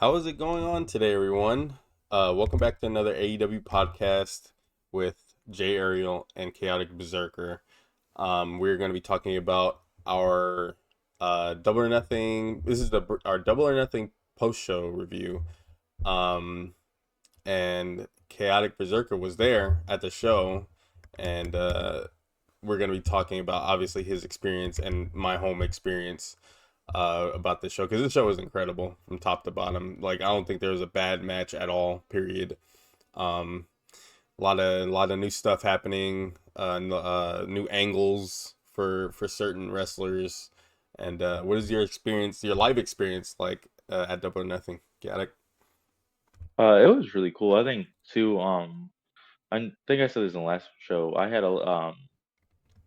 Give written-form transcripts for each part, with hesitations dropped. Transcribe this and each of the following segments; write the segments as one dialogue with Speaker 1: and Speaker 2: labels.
Speaker 1: How is it going on today, everyone? Welcome back to another AEW podcast with Jay Ariel and Chaotic Berserker. We're going to be talking about our Double or Nothing. This is our Double or Nothing post show review. Um, and Chaotic Berserker was there at the show, and we're going to be talking about obviously his experience and my home experience about this show because this show was incredible from top to bottom. Like I don't think there was a bad match at all. Period. Um, a lot of new stuff happening. New angles for certain wrestlers. And what is your experience, your live experience like at Double or Nothing? Got it.
Speaker 2: It was really cool. I think too. I think I said this in the last show. I had a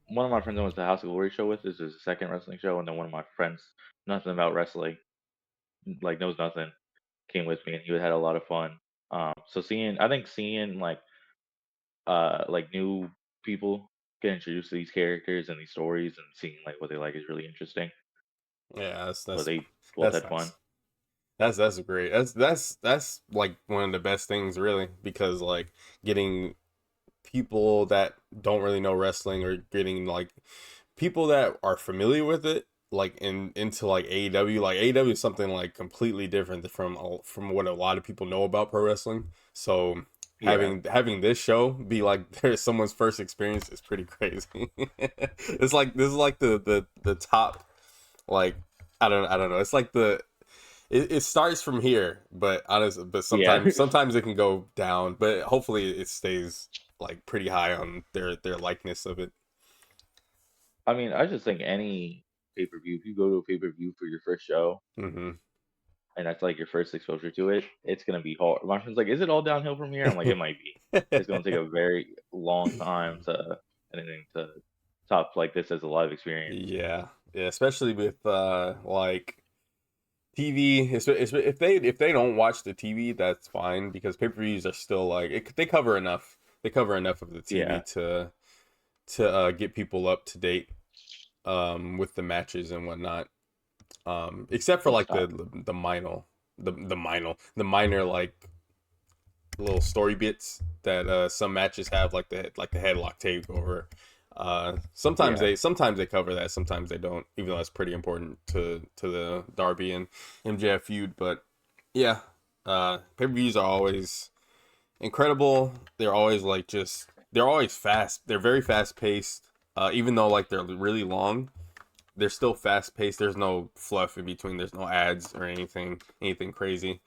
Speaker 2: one of my friends I went to the House of Glory show with. This is the second wrestling show, and then one of my friends, nothing about wrestling, like knows nothing, came with me, and he had a lot of fun. So seeing like new people get introduced to these characters and these stories, and seeing like what they like is really interesting.
Speaker 1: Yeah,
Speaker 2: But they both
Speaker 1: that's
Speaker 2: had fun.
Speaker 1: nice. That's great. That's like one of the best things really because like getting people that don't really know wrestling or getting like people that are familiar with it like into like AEW. Like AEW is something like completely different from what a lot of people know about pro wrestling. So
Speaker 2: Yeah,
Speaker 1: having this show be like there's someone's first experience is pretty crazy. It's like this is like the top, like I don't know. It's like it starts from here, but
Speaker 2: yeah.
Speaker 1: sometimes it can go down, but hopefully it stays like pretty high on their likeness of it.
Speaker 2: I mean, I just think any pay per view, if you go to a pay per view for your first show,
Speaker 1: Hmm.
Speaker 2: and that's like your first exposure to it, it's gonna be hard. My friend's like, "Is it all downhill from here?" I'm like, "It might be. It's gonna take a very long time to anything to top like this as a live experience."
Speaker 1: Yeah, yeah, especially with like TV. If they don't watch the TV, that's fine because pay-per-views are still like they cover enough. They cover enough of the TV
Speaker 2: Yeah,
Speaker 1: to get people up to date with the matches and whatnot. Except for
Speaker 2: it's
Speaker 1: like
Speaker 2: tough.
Speaker 1: the minor like little story bits that some matches have, like the headlock takeover.
Speaker 2: Yeah,
Speaker 1: Sometimes they cover that, sometimes they don't, even though that's pretty important to the Darby and MJF feud. But yeah, pay-per-views are always incredible. They're always like just they're always fast. They're very fast paced. Even though like they're really long, they're still fast paced. There's no fluff in between. There's no ads or anything crazy.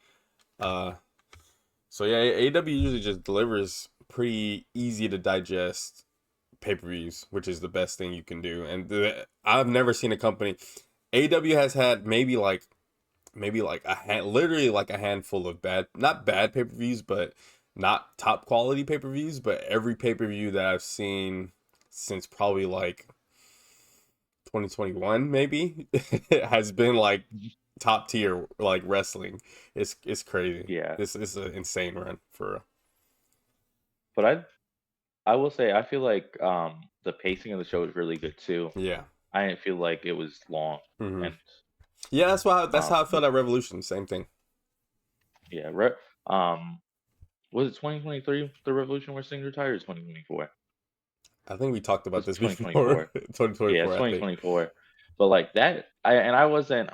Speaker 1: Uh, so yeah, AEW usually just delivers pretty easy to digest pay-per-views, which is the best thing you can do. And I've never seen a company. AEW has had maybe like literally like a handful of not bad pay-per-views, but not top quality pay-per-views. But every pay-per-view that I've seen since probably like 2021 maybe has been like top tier like wrestling. It's crazy.
Speaker 2: yeah.
Speaker 1: This is an insane run for real.
Speaker 2: But I will say I feel like the pacing of the show is really good too.
Speaker 1: Yeah.
Speaker 2: I didn't feel like it was long,
Speaker 1: Hmm.
Speaker 2: and
Speaker 1: Yeah, that's how I
Speaker 2: the,
Speaker 1: felt at Revolution. Same thing.
Speaker 2: yeah, um, was it 2023 the Revolution where Sting retired? Or 2024?
Speaker 1: I think we talked about
Speaker 2: Was
Speaker 1: this before.
Speaker 2: 2024? Yeah, it's
Speaker 1: 2024, I think.
Speaker 2: 2024. But like that, I wasn't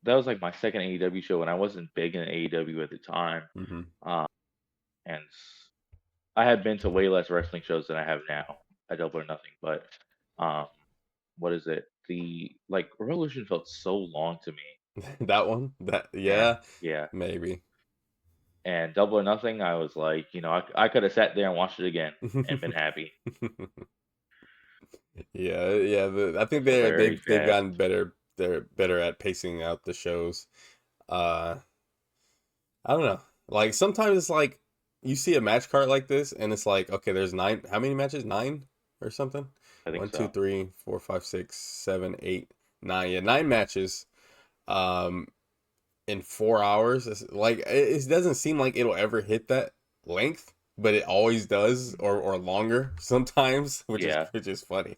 Speaker 2: that was like my second AEW show, and I wasn't big in AEW at the time.
Speaker 1: Hmm.
Speaker 2: Um, and I had been to way less wrestling shows than I have now at Double or Nothing. But um, what is it? The like Revolution felt so long to me.
Speaker 1: That one,
Speaker 2: Yeah,
Speaker 1: yeah,
Speaker 2: yeah.
Speaker 1: maybe.
Speaker 2: And Double or Nothing, I was like, I could have sat there and watched it again and been happy.
Speaker 1: Yeah, yeah. I think
Speaker 2: So very
Speaker 1: they've
Speaker 2: fast.
Speaker 1: gotten better. They're better at pacing out the shows. Uh, I don't know. Like sometimes it's like you see a match card like this, and it's like, okay, there's nine. How many matches? Nine or something?
Speaker 2: I think
Speaker 1: One, two,
Speaker 2: so.
Speaker 1: three, four, five, six, seven, eight, nine. Yeah, nine matches. Um, in 4 hours. It's like it doesn't seem like it'll ever hit that length, but it always does, or longer sometimes,
Speaker 2: Yeah.
Speaker 1: which is funny.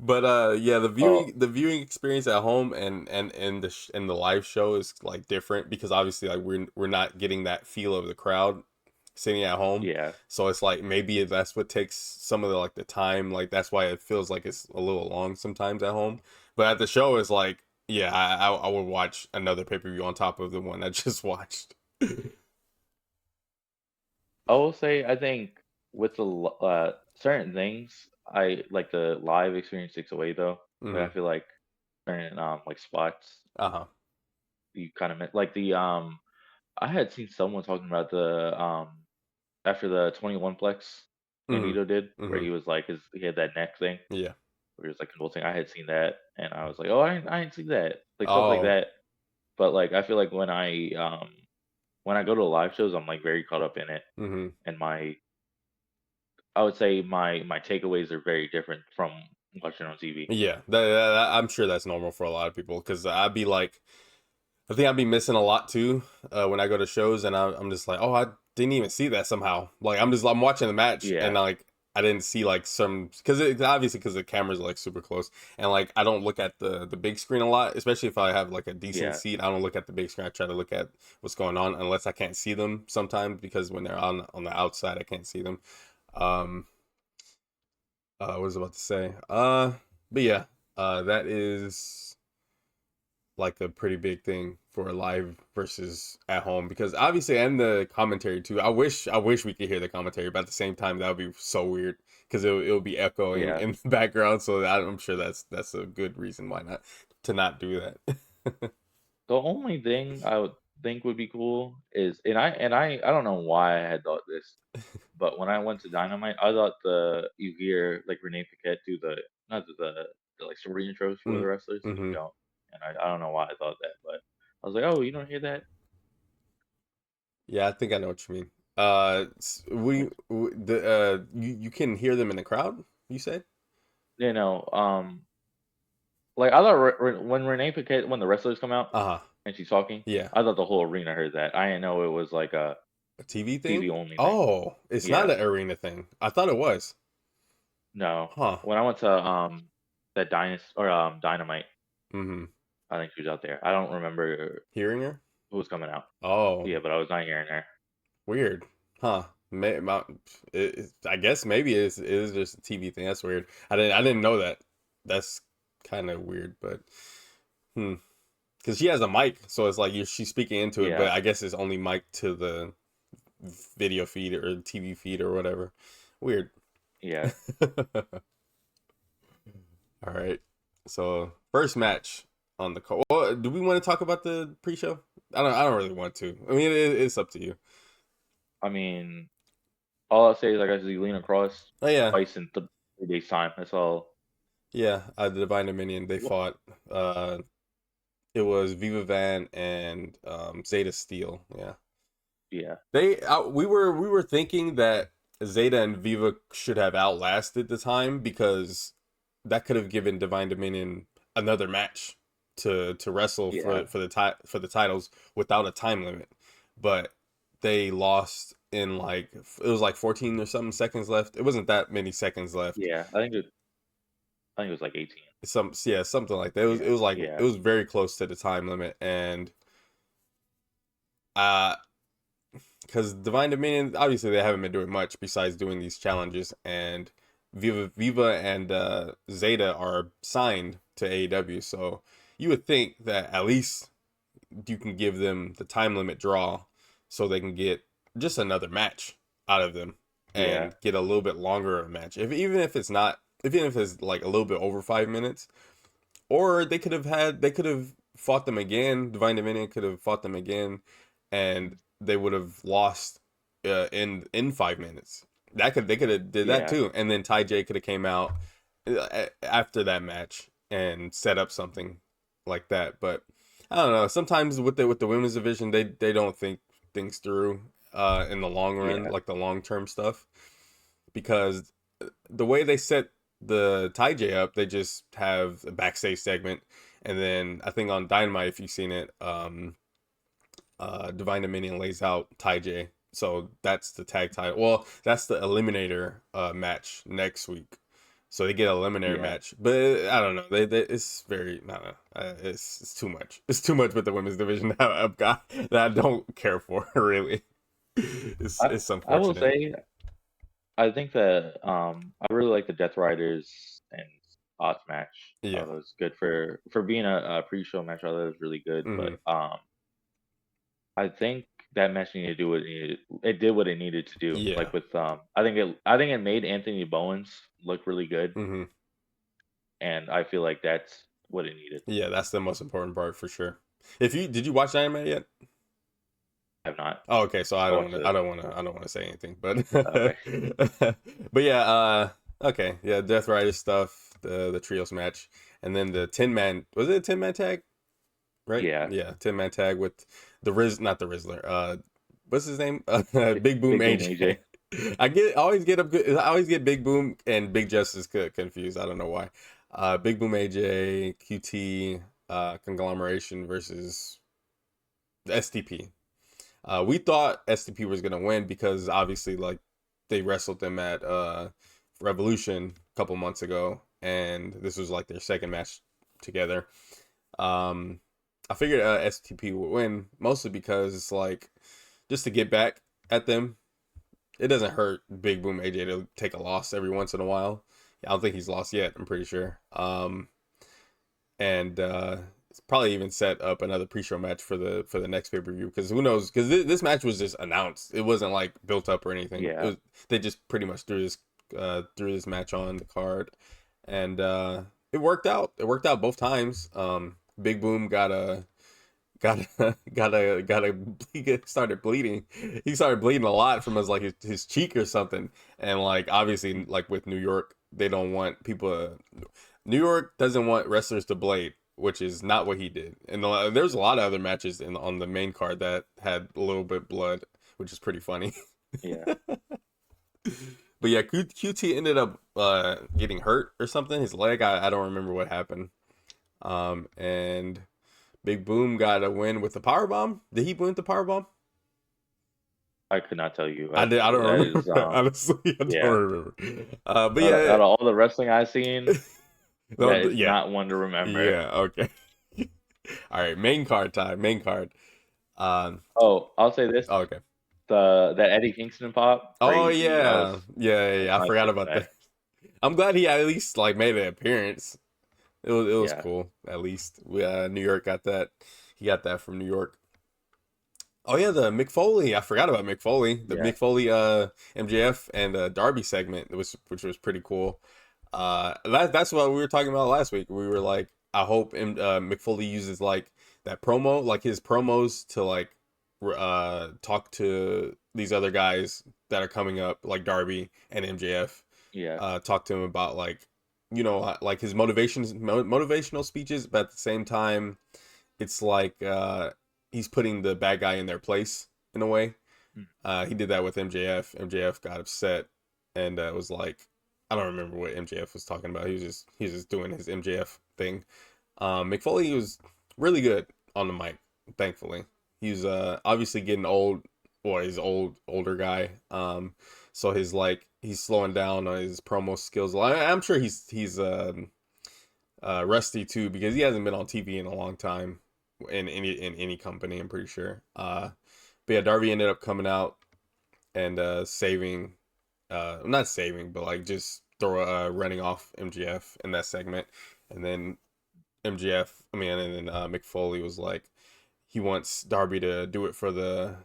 Speaker 1: But yeah,
Speaker 2: Oh
Speaker 1: the viewing experience at home and the live show is like different because obviously like we're not getting that feel of the crowd sitting at home.
Speaker 2: yeah.
Speaker 1: So it's like maybe that's what takes some of the like the time. Like that's why it feels like it's a little long sometimes at home. But at the show is like yeah, I would watch another pay-per-view on top of the one I just watched.
Speaker 2: I will say I think with the certain things, I like the live experience takes away though. Like I
Speaker 1: Hmm.
Speaker 2: feel like certain like spots
Speaker 1: Uh-huh.
Speaker 2: you kind of like the I had seen someone talking about the after the 21 plex
Speaker 1: Hmm.
Speaker 2: Magneto did where
Speaker 1: Hmm.
Speaker 2: he was like he had that neck thing
Speaker 1: Yeah.
Speaker 2: where he was like convulsing. I had seen that and I was like, oh, I didn't see that, like stuff like
Speaker 1: Oh.
Speaker 2: that. But like I feel like when I go to live shows, I'm like very caught up in it,
Speaker 1: Hmm.
Speaker 2: and I would say my takeaways are very different from watching on TV.
Speaker 1: Yeah. I'm sure that's normal for a lot of people because I'd be like I think I'd be missing a lot too when I go to shows, and I'm just like, oh, I didn't even see that somehow. Like I'm watching the match, and
Speaker 2: Yeah,
Speaker 1: like I didn't see like some because obviously because the cameras are like super close, and like I don't look at the big screen a lot, especially if I have like a decent
Speaker 2: yeah.
Speaker 1: seat. I don't look at the big screen. I try to look at what's going on unless I can't see them sometimes because when they're on the outside, I can't see them. Um, what was I about to say? But yeah, that is like a pretty big thing for live versus at home because obviously and the commentary too. I wish we could hear the commentary, but at the same time that would be so weird because it'll be echoing
Speaker 2: Yeah.
Speaker 1: in the background. So I'm sure that's a good reason why not to not do that.
Speaker 2: The only thing I would think would be cool is, and I don't know why I had thought this, but when I went to Dynamite, I thought the you hear like Renee Paquette do the not the like story intros for the
Speaker 1: Mm,
Speaker 2: wrestlers, and you
Speaker 1: mm-hmm.
Speaker 2: don't. And I don't know why I thought that, but I was like, oh, you don't hear that?
Speaker 1: Yeah, I think I know what you mean.
Speaker 2: It's,
Speaker 1: You can hear them in the crowd. You said.
Speaker 2: you know, like I thought when Renee Paquette when the wrestlers come out
Speaker 1: Uh huh.
Speaker 2: and she's talking,
Speaker 1: Yeah.
Speaker 2: I thought the whole arena heard that. I didn't know it was like a
Speaker 1: A TV
Speaker 2: TV
Speaker 1: thing.
Speaker 2: only thing.
Speaker 1: Oh, it's not
Speaker 2: Yeah,
Speaker 1: an arena thing. I thought it was.
Speaker 2: no.
Speaker 1: Huh.
Speaker 2: When I went to that Dynamite,
Speaker 1: Mm-hmm.
Speaker 2: I think she was out there. I don't remember
Speaker 1: Hearing her.
Speaker 2: who was coming out.
Speaker 1: Oh,
Speaker 2: Yeah, but I was not hearing her.
Speaker 1: weird. Huh. I guess maybe it is just a TV thing. That's weird. I didn't know that. That's kind of weird, but hmm. Because she has a mic, so it's like she's speaking into it, but
Speaker 2: Yeah,
Speaker 1: I guess it's only mic to the video feed or TV feed or whatever. Weird.
Speaker 2: yeah.
Speaker 1: All right. So first match on the call. Well, do we want to talk about the pre-show? I don't really want to. I mean, it's up to you.
Speaker 2: I mean, all I'll say is like I see Lena Cross
Speaker 1: Oh yeah,
Speaker 2: twice in 3 days time. That's all.
Speaker 1: yeah. The Divine Dominion they
Speaker 2: What?
Speaker 1: fought. It was Viva Van and Zeta Steel. Yeah.
Speaker 2: Yeah,
Speaker 1: We were thinking that Zeta and Viva should have outlasted the time because that could have given Divine Dominion another match to wrestle
Speaker 2: yeah,
Speaker 1: for the titles without a time limit. But they lost in like it was like 14 or something seconds left. It wasn't that many seconds left.
Speaker 2: yeah. I think it was like 18.
Speaker 1: Something like that.
Speaker 2: Yeah,
Speaker 1: It
Speaker 2: yeah,
Speaker 1: was very close to the time limit and uh because Divine Dominion, obviously, they haven't been doing much besides doing these challenges, and Viva and Zeta are signed to AEW, so you would think that at least you can give them the time limit draw, so they can get just another match out of them
Speaker 2: yeah,
Speaker 1: and get a little bit longer of a match. If even if it's not, even if it's like a little bit over 5 minutes, or they could have fought them again. Divine Dominion could have fought them again, and they would have lost in 5 minutes. They could have did that
Speaker 2: yeah,
Speaker 1: too, and then Ty J could have came out after that match and set up something like that. But I don't know. Sometimes with the women's division, they don't think things through in the long run,
Speaker 2: yeah,
Speaker 1: like the long term stuff, because the way they set the Ty J up, they just have a backstage segment, and then I think on Dynamite, if you've seen it, Divine Dominion lays out Ty J. So that's the tag title. Well, that's the Eliminator match next week. so they get a eliminatory
Speaker 2: Yeah.
Speaker 1: match. But I don't know. It's very no. It's too much. It's too much with the women's division that I've got that I don't care for really.
Speaker 2: I
Speaker 1: It's
Speaker 2: I will
Speaker 1: unfortunate.
Speaker 2: say I think that I really like the Death Riders and Odds match.
Speaker 1: Yeah.
Speaker 2: It was good for being a pre-show match. I thought it was really good, but
Speaker 1: Hmm.
Speaker 2: I think that match needed to do what it needed. It did what it needed to do.
Speaker 1: Yeah.
Speaker 2: Like with I think it made Anthony Bowens look really good,
Speaker 1: Hmm.
Speaker 2: and I feel like that's what it needed.
Speaker 1: Yeah, that's the most important part for sure. If you did you watch anime yet?
Speaker 2: I have not.
Speaker 1: Oh, okay. So
Speaker 2: I watched it.
Speaker 1: I don't want to say anything, but
Speaker 2: Okay.
Speaker 1: but yeah. Okay. Yeah. Death Rider stuff. The trios match, and then the 10 man. Was it a 10 man tag? Right.
Speaker 2: Yeah.
Speaker 1: Yeah. 10 man tag with not the Rizzler. What's his name? Big Boom
Speaker 2: Big Boom
Speaker 1: AJ.
Speaker 2: AJ.
Speaker 1: I always get Big Boom and Big Justice confused. I don't know why. Big Boom AJ QT conglomeration versus STP. We thought STP was gonna win because obviously like they wrestled them at Revolution a couple months ago, and this was like their second match together. Um, I figured STP would win mostly because it's like just to get back at them. It doesn't hurt Big Boom AJ to take a loss every once in a while. I don't think he's lost yet. I'm pretty sure. And it's probably even set up another pre-show match for the next pay-per-view because who knows? Because this match was just announced. It wasn't like built up or anything.
Speaker 2: Yeah.
Speaker 1: They just pretty much threw this match on the card, and it worked out. It worked out both times. Big Boom he started bleeding. He started bleeding a lot from his cheek or something. And like obviously like with New York, they don't want people New York doesn't want wrestlers to blade, which is not what he did. And there's a lot of other matches on the main card that had a little bit blood, which is pretty funny.
Speaker 2: Yeah.
Speaker 1: But yeah, QT ended up getting hurt or something. His leg, I don't remember what happened. And Big Boom got a win with the power bomb. Did he win with the power bomb?
Speaker 2: I could not tell you.
Speaker 1: I did. I don't
Speaker 2: That is
Speaker 1: remember. Honestly, I don't
Speaker 2: yeah.
Speaker 1: remember. But
Speaker 2: Out
Speaker 1: yeah,
Speaker 2: of all the wrestling I've seen,
Speaker 1: no,
Speaker 2: that is
Speaker 1: yeah,
Speaker 2: not one to remember.
Speaker 1: yeah. Okay. All right. Main card time. Main card. Um.
Speaker 2: Oh, I'll say this:
Speaker 1: Okay.
Speaker 2: that Eddie Kingston pop,
Speaker 1: Oh
Speaker 2: crazy.
Speaker 1: yeah, yeah, yeah,
Speaker 2: That was
Speaker 1: yeah. I
Speaker 2: nice
Speaker 1: forgot
Speaker 2: to see
Speaker 1: about
Speaker 2: that.
Speaker 1: that. I'm glad he at least like made an appearance. It was
Speaker 2: Yeah,
Speaker 1: cool. At least New York got that. He got that from New York. Oh yeah, the Mick Foley. I forgot about Mick Foley. The
Speaker 2: yeah,
Speaker 1: Mick Foley MJF and Darby segment which was pretty cool. That's what we were talking about last week. We were like, I hope Mick Foley uses like that promo, like his promos to like talk to these other guys that are coming up, like Darby and MJF.
Speaker 2: yeah,
Speaker 1: Talk to him about like like his motivational speeches, but at the same time it's like he's putting the bad guy in their place in a way.
Speaker 2: mm,
Speaker 1: He did that with MJF. MJF got upset and was like, I don't remember what MJF was talking about. He was just doing his MJF thing. McFoley was really good on the mic, thankfully. He's obviously getting old, or he's older guy. So he's slowing down on his promo skills. I'm sure he's rusty too because he hasn't been on TV in a long time in any company. I'm pretty sure. But yeah, Darby ended up coming out and saving, not saving, but like just running off MGF in that segment, and then and then Mick Foley was like he wants Darby to do it for the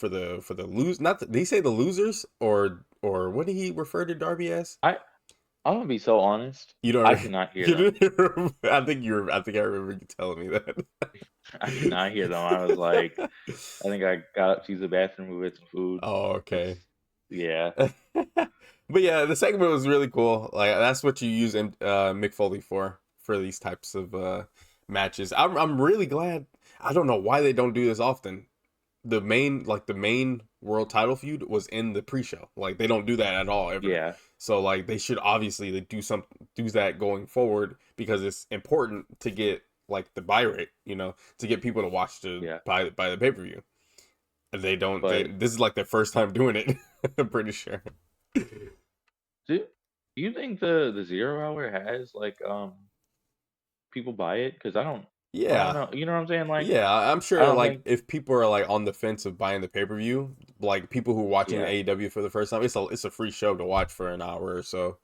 Speaker 1: lose. Not did he say the losers or what did he refer to Darby as?
Speaker 2: I I'm gonna be so honest.
Speaker 1: You don't.
Speaker 2: I could not hear
Speaker 1: You
Speaker 2: them.
Speaker 1: didn't remember, I think I remember you telling me that.
Speaker 2: I could not hear them. I was like, I think I got up to use the bathroom, go get some food.
Speaker 1: Oh,
Speaker 2: 'Cause,
Speaker 1: okay.
Speaker 2: yeah,
Speaker 1: But yeah, the segment was really cool. Like that's what you use Mick Foley for these types of matches. I'm really glad. I don't know why they don't do this often. The main world title feud was in the pre-show. Like they don't do that at all ever.
Speaker 2: yeah,
Speaker 1: So like they should obviously do that going forward because it's important to get like the buy rate, to get people to watch to
Speaker 2: yeah.
Speaker 1: buy the pay-per-view. They don't.
Speaker 2: But
Speaker 1: This is like their first time doing it. I'm pretty sure.
Speaker 2: do Do you think the 0 hour has like people buy it? Because I don't
Speaker 1: Yeah,
Speaker 2: know. You know what I'm saying? Like
Speaker 1: yeah, I'm
Speaker 2: I
Speaker 1: sure
Speaker 2: don't
Speaker 1: like
Speaker 2: think.
Speaker 1: if people are like on the fence of buying the pay-per-view, like people who are watching
Speaker 2: Yeah,
Speaker 1: AEW for the first time, it's a free show to watch for an hour or so,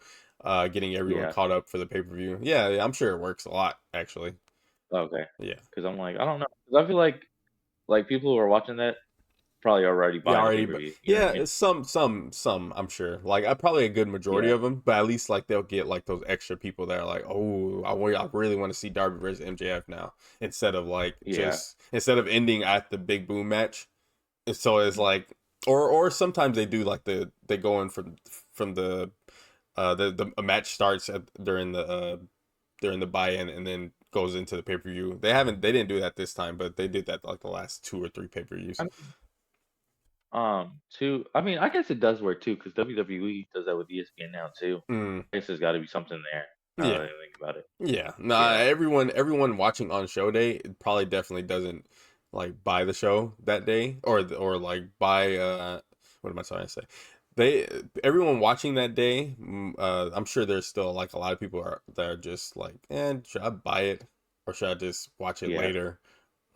Speaker 1: getting everyone
Speaker 2: yeah.
Speaker 1: caught up for the pay-per-view. Yeah, yeah, I'm sure it works a lot actually.
Speaker 2: Okay.
Speaker 1: Yeah.
Speaker 2: Because I'm like I don't know. 'Cause I feel like people who are watching that probably already
Speaker 1: Yeah,
Speaker 2: buying the pay
Speaker 1: already,
Speaker 2: per
Speaker 1: but
Speaker 2: view. You know what I
Speaker 1: yeah,
Speaker 2: mean?
Speaker 1: some. I'm sure. Like, I probably a good majority
Speaker 2: Yeah,
Speaker 1: of them, but at least like they'll get like those extra people that are like, oh, I really want to see Darby versus MJF now, instead of like
Speaker 2: yeah,
Speaker 1: just instead of ending at the big boom match. So it's
Speaker 2: mhm,
Speaker 1: like, or sometimes they do like they go in from the a match starts during the buy-in and then goes into the pay-per-view. They didn't do that this time, but they did that like the last two or three pay-per-views.
Speaker 2: I mean, too. I mean, I guess it does work too because WWE does that with ESPN now too.
Speaker 1: Mm,
Speaker 2: I guess there's got to be something there. Now that
Speaker 1: yeah.
Speaker 2: I think about it.
Speaker 1: Yeah, nah.
Speaker 2: Yeah,
Speaker 1: Everyone watching on show day probably definitely doesn't like buy the show that day, or like buy what am I trying to say? They Everyone watching that day, I'm sure there's still like a lot of people that are just like, should I buy it or should I just watch it
Speaker 2: yeah.
Speaker 1: later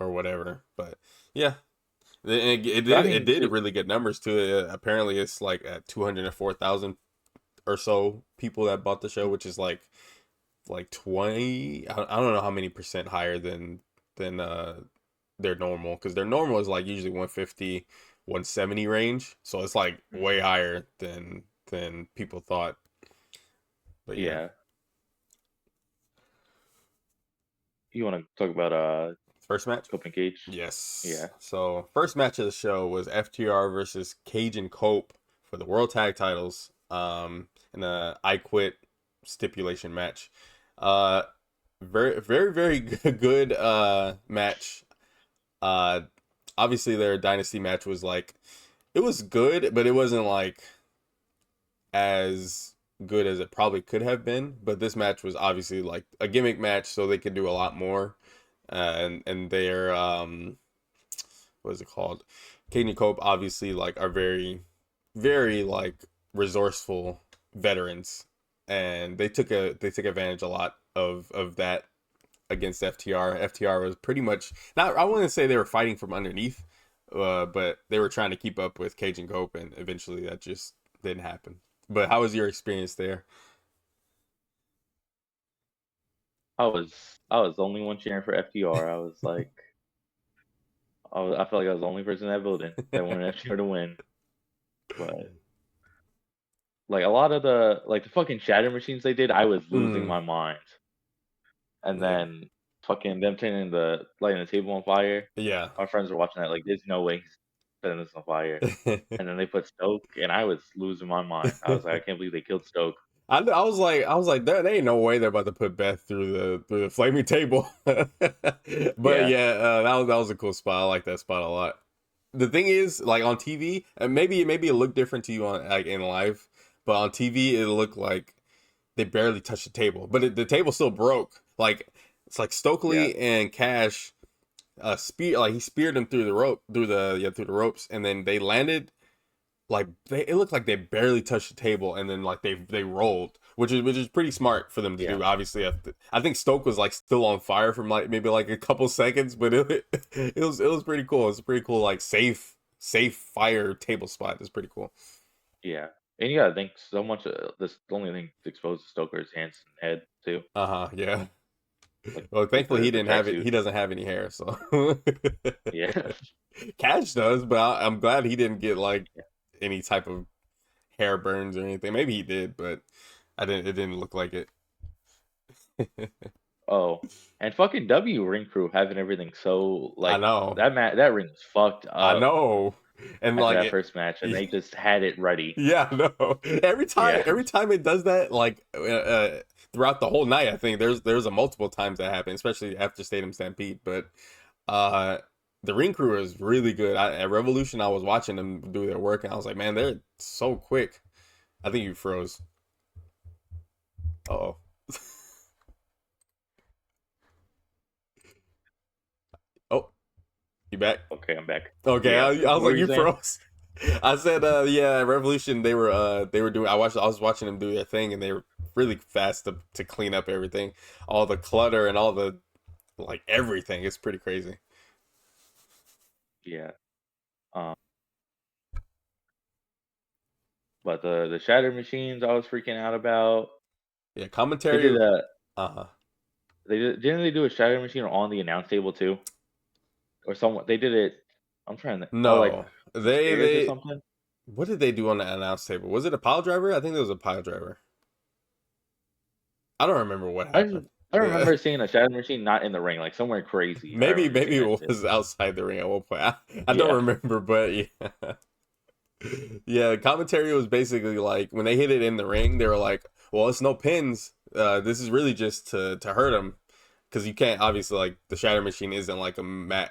Speaker 1: or whatever? But yeah, it
Speaker 2: But I
Speaker 1: did
Speaker 2: mean, too.
Speaker 1: really good numbers too. Apparently, it's like at 204,000 or so people that bought the show, which is like 20. I don't know how many percent higher than their normal, because their normal is like usually 150, 170 range, so it's like way
Speaker 2: Mhm,
Speaker 1: higher than people thought. But yeah.
Speaker 2: yeah. You want to talk about
Speaker 1: First match.
Speaker 2: Cope and Cage?
Speaker 1: Yes,
Speaker 2: Yeah,
Speaker 1: so first match of the show was FTR versus Cage and Cope for the world tag titles, in a I Quit stipulation match. uh very good match. Uh, Obviously their dynasty match was like, it was good, but it wasn't like as good as it probably could have been. But this match was obviously like a gimmick match, so they could do a lot more. And their what is it called? Kane and Cope obviously like are very like resourceful veterans, and they took advantage a lot of that against FTR. FTR was pretty much not. I wouldn't say they were fighting from underneath, but they were trying to keep up with Cage and Cope, and eventually that just didn't happen. But how was your experience there?
Speaker 2: I was the only one cheering for FTR. I was like, I felt like I was the only person in that building that wanted FTR to win. But like a lot of the fucking shatter machines they did, I was losing
Speaker 1: Mm,
Speaker 2: my mind. And
Speaker 1: yeah,
Speaker 2: then fucking them turning the lighting the table on fire.
Speaker 1: yeah.
Speaker 2: My friends were watching that like, there's no way he's setting this on fire. And then they put Stoke, and I was losing my mind. I was like, I can't believe they killed Stoke.
Speaker 1: I was like, there ain't no way they're about to put Beth through the flaming table. But
Speaker 2: Yeah,
Speaker 1: yeah, that was a cool spot. I like that spot a lot. The thing is, like on TV, and maybe it looked different to you on like in live, but on TV it looked like they barely touched the table, but the table still broke. Like it's like
Speaker 2: yeah,
Speaker 1: Stokely and Cash, spear like he speared them through the rope, through the ropes, and then they landed like it looked like they barely touched the table, and then like they rolled, which is pretty smart for them to
Speaker 2: yeah,
Speaker 1: do. Obviously, I think Stoke was like still on fire from like maybe like a couple seconds, but it was pretty cool. It's a pretty cool like safe fire table spot. It's pretty cool.
Speaker 2: yeah. And you gotta think so much. This the only thing exposed to Stoker's hands and head too,
Speaker 1: Uh-huh, yeah.
Speaker 2: like
Speaker 1: Well,
Speaker 2: with
Speaker 1: thankfully he
Speaker 2: the
Speaker 1: didn't have it.
Speaker 2: tracksuit.
Speaker 1: He doesn't have any hair, so
Speaker 2: Yeah,
Speaker 1: Cash does, but I'm glad he didn't get like any type of hair burns or anything. Maybe he did, but I didn't. It didn't look like it.
Speaker 2: Oh, and fucking W Ring Crew having everything so
Speaker 1: I
Speaker 2: like
Speaker 1: know,
Speaker 2: that ring was fucked
Speaker 1: I
Speaker 2: up
Speaker 1: know, and
Speaker 2: after
Speaker 1: like
Speaker 2: that first match, and they just had it ready.
Speaker 1: yeah, no.
Speaker 2: Yeah,
Speaker 1: Every time it does that, like throughout the whole night, I think there's a multiple times that happen, especially after Stadium Stampede. But uh, the ring crew is really good. At Revolution, I was watching them do their work, and I was like, man, they're so quick. I think you froze. Oh, oh, you back?
Speaker 2: okay, I'm back.
Speaker 1: Okay,
Speaker 2: Yeah,
Speaker 1: I
Speaker 2: what
Speaker 1: was
Speaker 2: were
Speaker 1: like,
Speaker 2: you
Speaker 1: you
Speaker 2: saying?
Speaker 1: froze. I said, yeah, Revolution. They were doing. I was watching them do their thing, and they were really fast to clean up everything, all the clutter and all the like everything. It's pretty crazy.
Speaker 2: Yeah. Um, but the Shatter Machines, I was freaking out about.
Speaker 1: Yeah,
Speaker 2: They
Speaker 1: commentary.
Speaker 2: did a
Speaker 1: Uh huh.
Speaker 2: didn't they do a Shatter Machine on the announce table too, or someone they did it. I'm trying to like
Speaker 1: No,
Speaker 2: some stairs or
Speaker 1: they.
Speaker 2: something.
Speaker 1: What did they do on the announce table? Was it a pile driver? I think it was a pile driver. I don't remember what
Speaker 2: I just,
Speaker 1: happened.
Speaker 2: I
Speaker 1: Yeah.
Speaker 2: remember seeing a Shatter Machine not in the ring, like somewhere crazy. I remember
Speaker 1: Maybe
Speaker 2: seeing that
Speaker 1: it
Speaker 2: shit.
Speaker 1: was outside the ring at one point. I don't
Speaker 2: Yeah,
Speaker 1: remember, but yeah. Yeah, the commentary was basically like when they hit it in the ring, they were like, "Well, it's no pins. This is really just to hurt him, because you can't obviously like the Shatter Machine isn't like a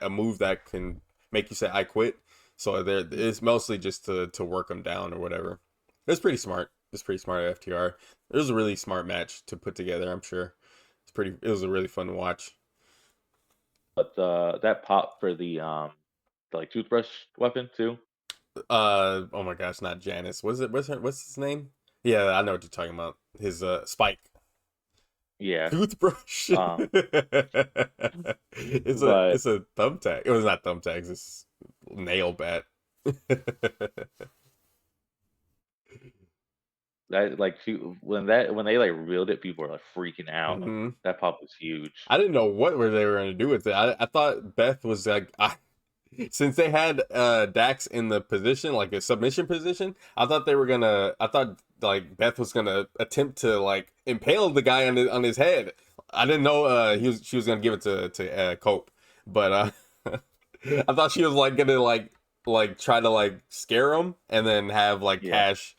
Speaker 1: move that can make you say I quit. So there it's mostly just to work him down or whatever. It's pretty smart. It's pretty smart at FTR. It was a really smart match to put together. I'm sure it's pretty. It was a really fun to watch.
Speaker 2: but that pop for the like toothbrush weapon too.
Speaker 1: Oh my gosh, not Janice. What's his name? Yeah, I know what you're talking about. His Spike.
Speaker 2: Yeah.
Speaker 1: Toothbrush.
Speaker 2: Um, but
Speaker 1: It's a thumbtack. It was not thumbtacks. It's nail bat.
Speaker 2: that like when they like revealed it, people were like freaking out.
Speaker 1: hmm
Speaker 2: That pop was huge.
Speaker 1: I didn't know what were they were going to do with it. I thought Beth was like since they had Dax in the position like a submission position. I thought like Beth was gonna attempt to like impale the guy on his head. I didn't know she was gonna give it to Cope, but I thought she was like gonna like try to like scare him and then have like
Speaker 2: Yeah.
Speaker 1: Cash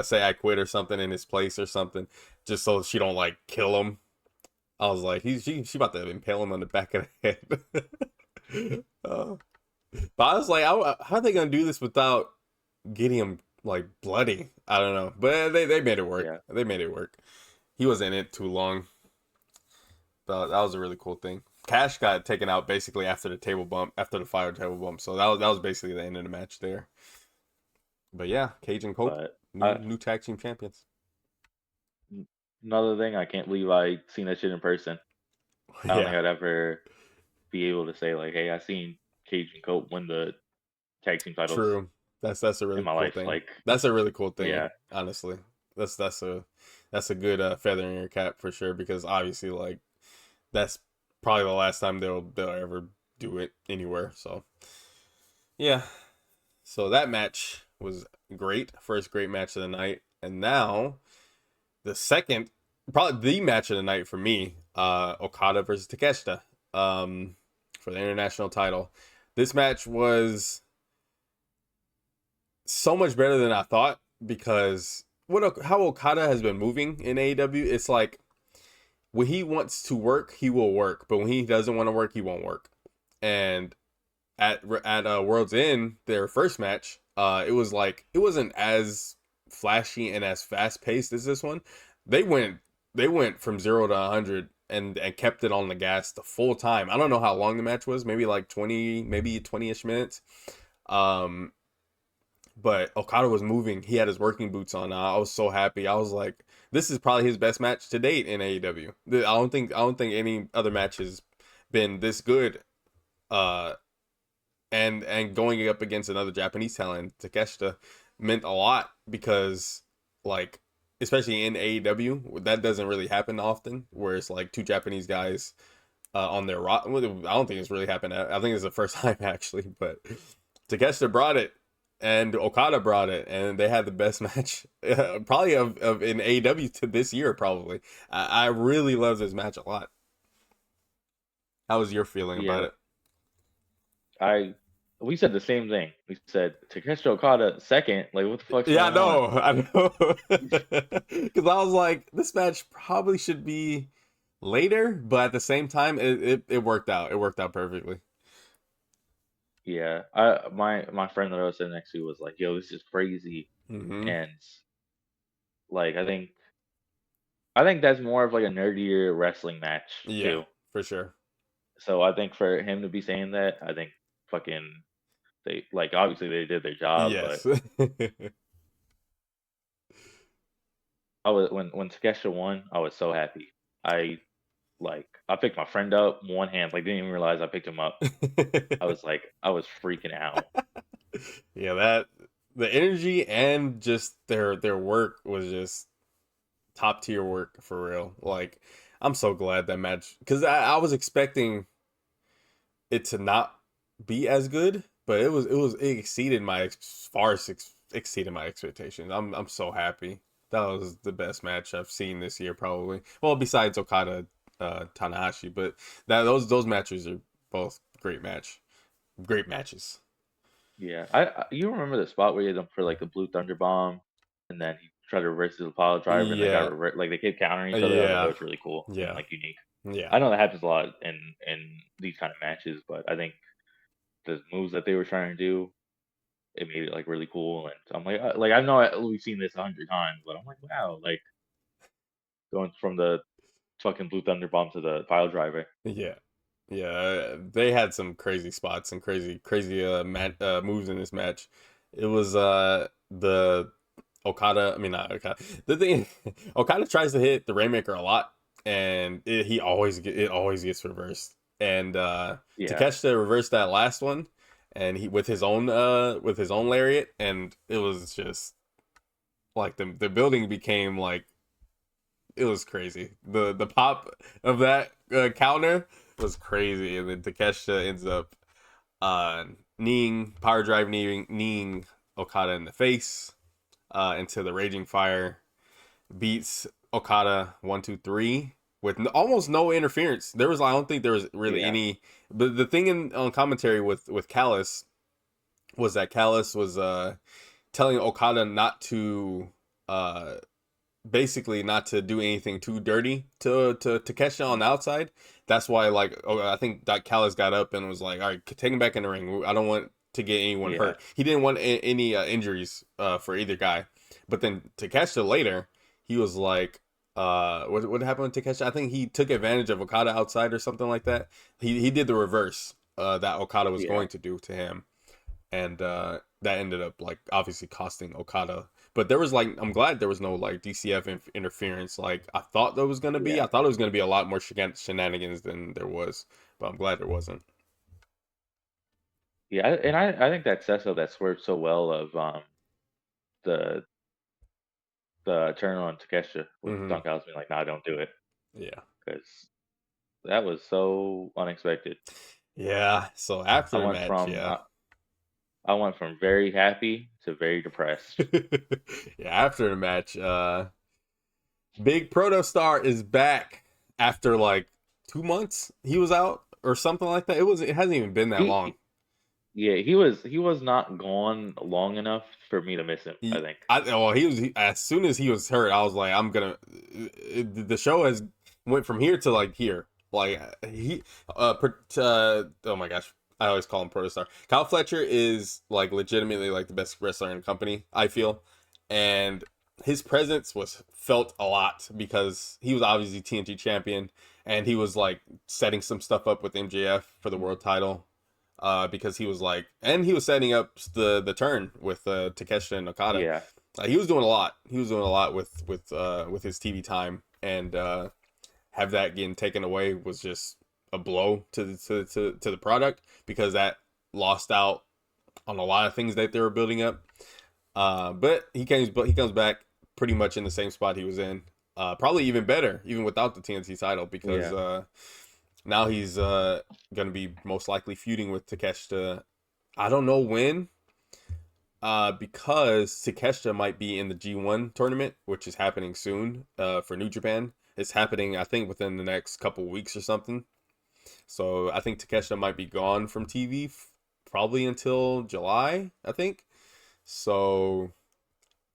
Speaker 1: say I quit or something in his place or something, just so she don't like kill him. I was like, she about to impale him on the back of the head. uh, but I was like, how are they gonna do this without getting him like bloody? I don't know, but they made it work.
Speaker 2: Yeah.
Speaker 1: They made it work. He wasn't in it too long, but that was a really cool thing. Cash got taken out basically after the table bump, after the fire table bump. So that was basically the end of the match there. But yeah, Cage and Cope,
Speaker 2: But
Speaker 1: new tag team champions.
Speaker 2: another thing, I can't believe I seen that shit in person. I don't think
Speaker 1: Yeah,
Speaker 2: I'd ever be able to say like, hey, I seen Cage and Cope win the tag team titles
Speaker 1: true. That's a
Speaker 2: in
Speaker 1: really
Speaker 2: my
Speaker 1: cool
Speaker 2: life.
Speaker 1: thing.
Speaker 2: Like,
Speaker 1: That's a really cool thing.
Speaker 2: yeah,
Speaker 1: Honestly, that's a good feather in your cap for sure because obviously like that's probably the last time they'll ever do it anywhere. So yeah, so that match was great, first great match of the night, and now the second, probably the match of the night for me, Okada versus Takeshita, for the international title. This match was so much better than I thought because how Okada has been moving in AEW, it's like when he wants to work, he will work, but when he doesn't want to work, he won't work. And at World's End, their first match, it was like it wasn't as flashy and as fast paced as this one. They went they went from 0 to 100 and kept it on the gas the full time. I don't know how long the match was, maybe like 20, maybe 20ish minutes. Um, but Okada was moving. He had his working boots on. I was so happy. I was like, this is probably his best match to date in AEW. I don't think any other match has been this good. Uh, and going up against another Japanese talent, Takeshita, meant a lot because like especially in AEW, that doesn't really happen often. Where it's like two Japanese guys on their rock. I don't think it's really happened. I think it's the first time actually, but Takeshita brought it, and Okada brought it, and they had the best match probably of in AEW to this year. Probably, I really love this match a lot. How was your feeling about
Speaker 2: yeah.
Speaker 1: it?
Speaker 2: I we said the same thing. We said Takeshi Okada second. Like, what the fuck's
Speaker 1: Yeah,
Speaker 2: going on?
Speaker 1: I know. Because I was like, this match probably should be later, but at the same time, it worked out. It worked out perfectly.
Speaker 2: Yeah, my friend that I was sitting next to was like, "Yo, this is crazy,"
Speaker 1: hmm
Speaker 2: and like I think that's more of like a nerdier wrestling match
Speaker 1: Yeah,
Speaker 2: too.
Speaker 1: for sure.
Speaker 2: So I think for him to be saying that, I think fucking They like obviously they did their job, but
Speaker 1: Yes.
Speaker 2: I was when Takeshita won, I was so happy. I I picked my friend up one hand, like didn't even realize I picked him up. I was freaking out.
Speaker 1: Yeah, that the energy and just their work was just top tier work for real. Like I'm so glad that match because I was expecting it to not be as good, but it exceeded my exceeded my expectations. I'm so happy. That was the best match I've seen this year, probably. Well, besides Okada, Tanahashi, but that those matches are both great matches.
Speaker 2: Yeah, you remember the spot where he hit him for like the Blue Thunder Bomb, and then he tried to reverse his pile driver, and they got
Speaker 1: Yeah,
Speaker 2: like they kept countering each other. I thought that
Speaker 1: yeah,
Speaker 2: was really cool and
Speaker 1: yeah,
Speaker 2: like unique.
Speaker 1: yeah,
Speaker 2: I know that happens a lot in these kind of matches, but I think the moves that they were trying to do, it made it like really cool. And I'm like I know we've seen this 100 times, but I'm like, wow, like going from the fucking Blue Thunder Bomb to the pile driver.
Speaker 1: yeah, yeah. They had some crazy spots and crazy moves in this match. It was the Okada. I mean, not Okada. The thing, Okada tries to hit the Rainmaker a lot, and it always gets reversed. And
Speaker 2: Yeah,
Speaker 1: Takeshita reversed that last one, and he with his own lariat, and it was just like the building became like it was crazy. The pop of that counter was crazy, and then Takeshita ends up power drive kneeing Okada in the face into the Raging Fire, beats Okada 1 2 3 with almost no interference. There was I don't think there was really
Speaker 2: yeah,
Speaker 1: any. But the thing on commentary with Callis was that Callis was telling Okada not to uh basically not to do anything too dirty to catch it on the outside. That's why I think that Callis got up and was like, all right, take him back in the ring. I don't want to get anyone
Speaker 2: yeah,
Speaker 1: hurt. He didn't want any injuries for either guy. But then to catch it later, he was like, what happened to Takeshita? I think he took advantage of Okada outside or something like that. He did the reverse that Okada was
Speaker 2: yeah,
Speaker 1: going to do to him, and that ended up like obviously costing Okada. But there was like I'm glad there was no like DCF interference. Like I thought there was gonna be.
Speaker 2: yeah.
Speaker 1: I thought it was gonna be a lot more shenanigans than there was, but I'm glad there wasn't.
Speaker 2: Yeah, I think that Cecil that swerved so well of the turn on Takesha with
Speaker 1: Hmm.
Speaker 2: Dunk House being like, nah, don't do it
Speaker 1: Yeah,
Speaker 2: because that was so unexpected.
Speaker 1: yeah. So
Speaker 2: I
Speaker 1: after the
Speaker 2: went
Speaker 1: match,
Speaker 2: from
Speaker 1: yeah,
Speaker 2: I, I went from very happy to very depressed.
Speaker 1: yeah. After the match, Big Protostar is back after like 2 months. He was out or something like that. It hasn't even been that long.
Speaker 2: Yeah, he was not gone long enough for me to miss him, I think.
Speaker 1: As soon as he was hurt, I was like, I'm gonna. The show has went from here to like here. Like oh my gosh, I always call him Protostar. Kyle Fletcher is like legitimately like the best wrestler in the company. I feel, and his presence was felt a lot because he was obviously TNT champion, and he was like setting some stuff up with MJF for the world title because he was like, and he was setting up the turn with Takeshita and Okada.
Speaker 2: Yeah,
Speaker 1: He was doing a lot. He was doing a lot with his TV time, and have that getting taken away was just a blow to the product because that lost out on a lot of things that they were building up. But he comes back pretty much in the same spot he was in. Probably even better, even without the TNT title, because
Speaker 2: yeah.
Speaker 1: now he's gonna be most likely feuding with Takeshita. I don't know when, because Takeshita might be in the G1 tournament, which is happening soon for New Japan. It's happening, I think, within the next couple weeks or something. So I think Takeshita might be gone from TV probably until July, I think. So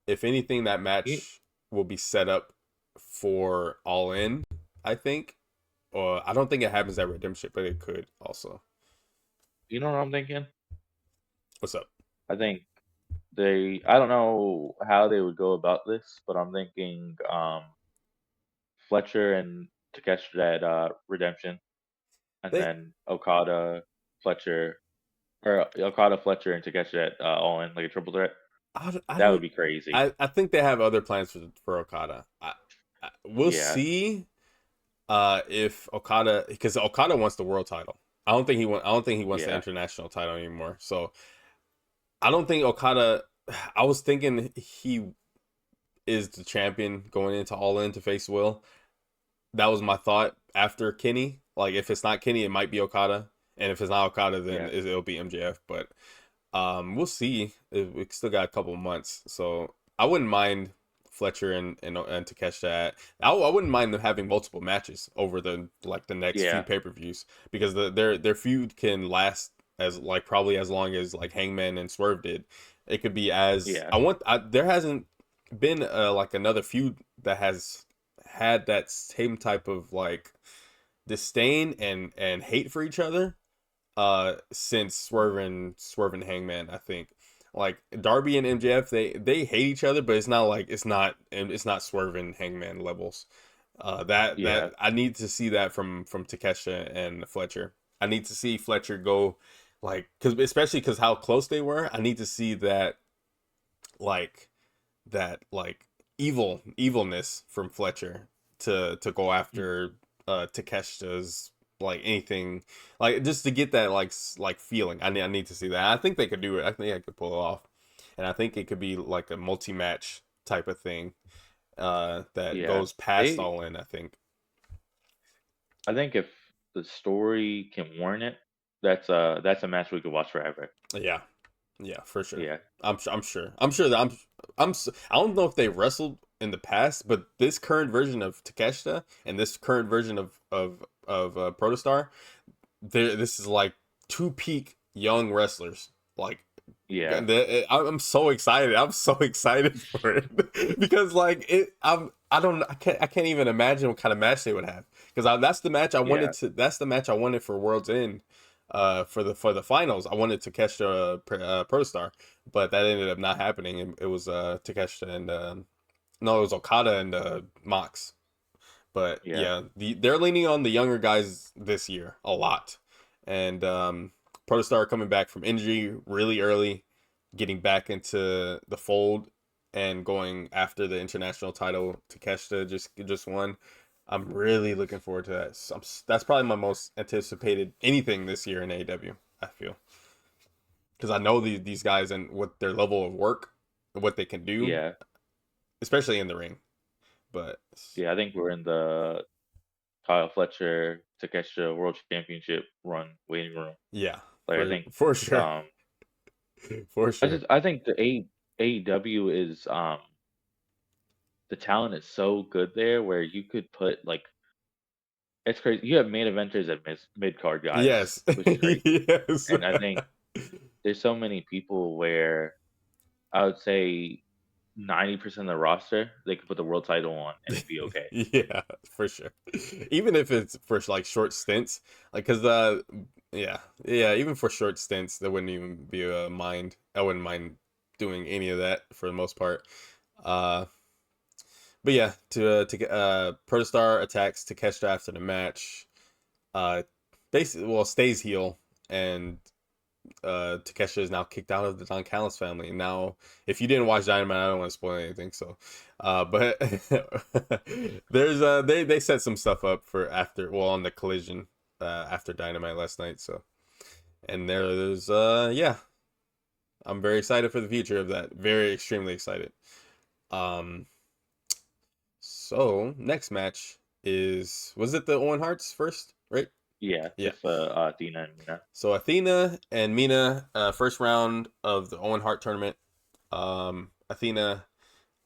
Speaker 1: if anything, that
Speaker 2: You,
Speaker 1: match will be set up for All In, I think. Or I don't think it happens at Redemption, but it could also.
Speaker 2: you know what I'm thinking?
Speaker 1: What's up?
Speaker 2: I think I don't know how they would go about this, but I'm thinking Fletcher and Takeshita at Redemption, and
Speaker 1: They
Speaker 2: then Okada, Fletcher, or Okada, Fletcher, and Takeshi at All In like a triple threat.
Speaker 1: I
Speaker 2: That would
Speaker 1: don't.
Speaker 2: be crazy.
Speaker 1: I think they have other plans for Okada. We'll
Speaker 2: Yeah,
Speaker 1: see. If Okada, because Okada wants the world title. I don't think he wants the
Speaker 2: yeah,
Speaker 1: international title anymore. So I don't think Okada. I was thinking he is the champion going into All In to face Will. That was my thought after Kenny. Like if it's not Kenny, it might be Okada, and if it's not Okada, then
Speaker 2: yeah,
Speaker 1: it'll be MJF. But we'll see. We still got a couple months, so I wouldn't mind Fletcher and Takeshita. I wouldn't mind them having multiple matches over the next few
Speaker 2: yeah,
Speaker 1: pay-per-views, because their feud can last as like probably as long as like Hangman and Swerve did. It could be as
Speaker 2: yeah,
Speaker 1: there hasn't been like another feud that has had that same type of like disdain and hate for each other since Swerve and Hangman. I think like Darby and MJF, they hate each other, but it's not Swerve and Hangman levels. That
Speaker 2: yeah,
Speaker 1: I need to see that from Takesha and Fletcher. I need to see Fletcher go like, because especially because how close they were. I need to see like that evilness from Fletcher to go
Speaker 2: mm,
Speaker 1: after Takeshita's like anything, like just to get that like feeling. I need to see that. I think they could do it. I think I could pull it off, and I think it could be like a multi-match type of thing that
Speaker 2: yeah.
Speaker 1: goes past
Speaker 2: They,
Speaker 1: All In. I think.
Speaker 2: I think if the story can warrant it, that's a match we could watch forever.
Speaker 1: Yeah, yeah, for sure.
Speaker 2: Yeah,
Speaker 1: I'm sure. I don't know if they wrestled in the past, but this current version of Takeshita and this current version of Protostar, this is like two peak young wrestlers. Like
Speaker 2: yeah,
Speaker 1: I'm so excited. I'm so excited for it because like I can't even imagine what kind of match they would have, because that's the match I wanted
Speaker 2: yeah,
Speaker 1: to. That's the match I wanted for World's End. For the finals, I wanted Takeshita Protostar, but that ended up not happening. It was Takeshita and no, it was Okada and Mox. But
Speaker 2: yeah.
Speaker 1: yeah, they're leaning on the younger guys this year a lot, and Protostar coming back from injury really early, getting back into the fold, and going after the international title. Takeshita just won. I'm really looking forward to that. That's probably my most anticipated anything this year in AEW. I feel, because I know these guys and what their level of work, what they can do,
Speaker 2: Yeah,
Speaker 1: especially in the ring. But
Speaker 2: yeah. I think we're in the Kyle Fletcher Takeshita World Championship run waiting room.
Speaker 1: yeah,
Speaker 2: Like I think
Speaker 1: for sure,
Speaker 2: um
Speaker 1: for sure.
Speaker 2: I think the AEW is the talent is so good there where you could put like it's crazy. You have main eventers and mid card guys,
Speaker 1: Yes.
Speaker 2: which is crazy.
Speaker 1: Yes.
Speaker 2: And I think there's so many people where I would say 90% of the roster they could put the world title on and it'd be okay.
Speaker 1: Yeah, for sure. Even if it's for like short stints, like because yeah, even for short stints, that wouldn't even be a mind. I wouldn't mind doing any of that for the most part. Uh, but yeah, to Protostar attacks Takeshita after the match. Uh, basically, well, stays heel, and Takeshita is now kicked out of the Don Callis family. And now, if you didn't watch Dynamite, I don't want to spoil anything. So, but there's they set some stuff up for after, well, on the collision after Dynamite last night. So, and there's yeah, I'm very excited for the future of that. Very extremely excited. Um, so next match was it the Owen Harts first, right?
Speaker 2: Yeah,
Speaker 1: Yeah.
Speaker 2: it's Athena and Mina.
Speaker 1: So Athena and Mina, first round of the Owen Hart tournament. Athena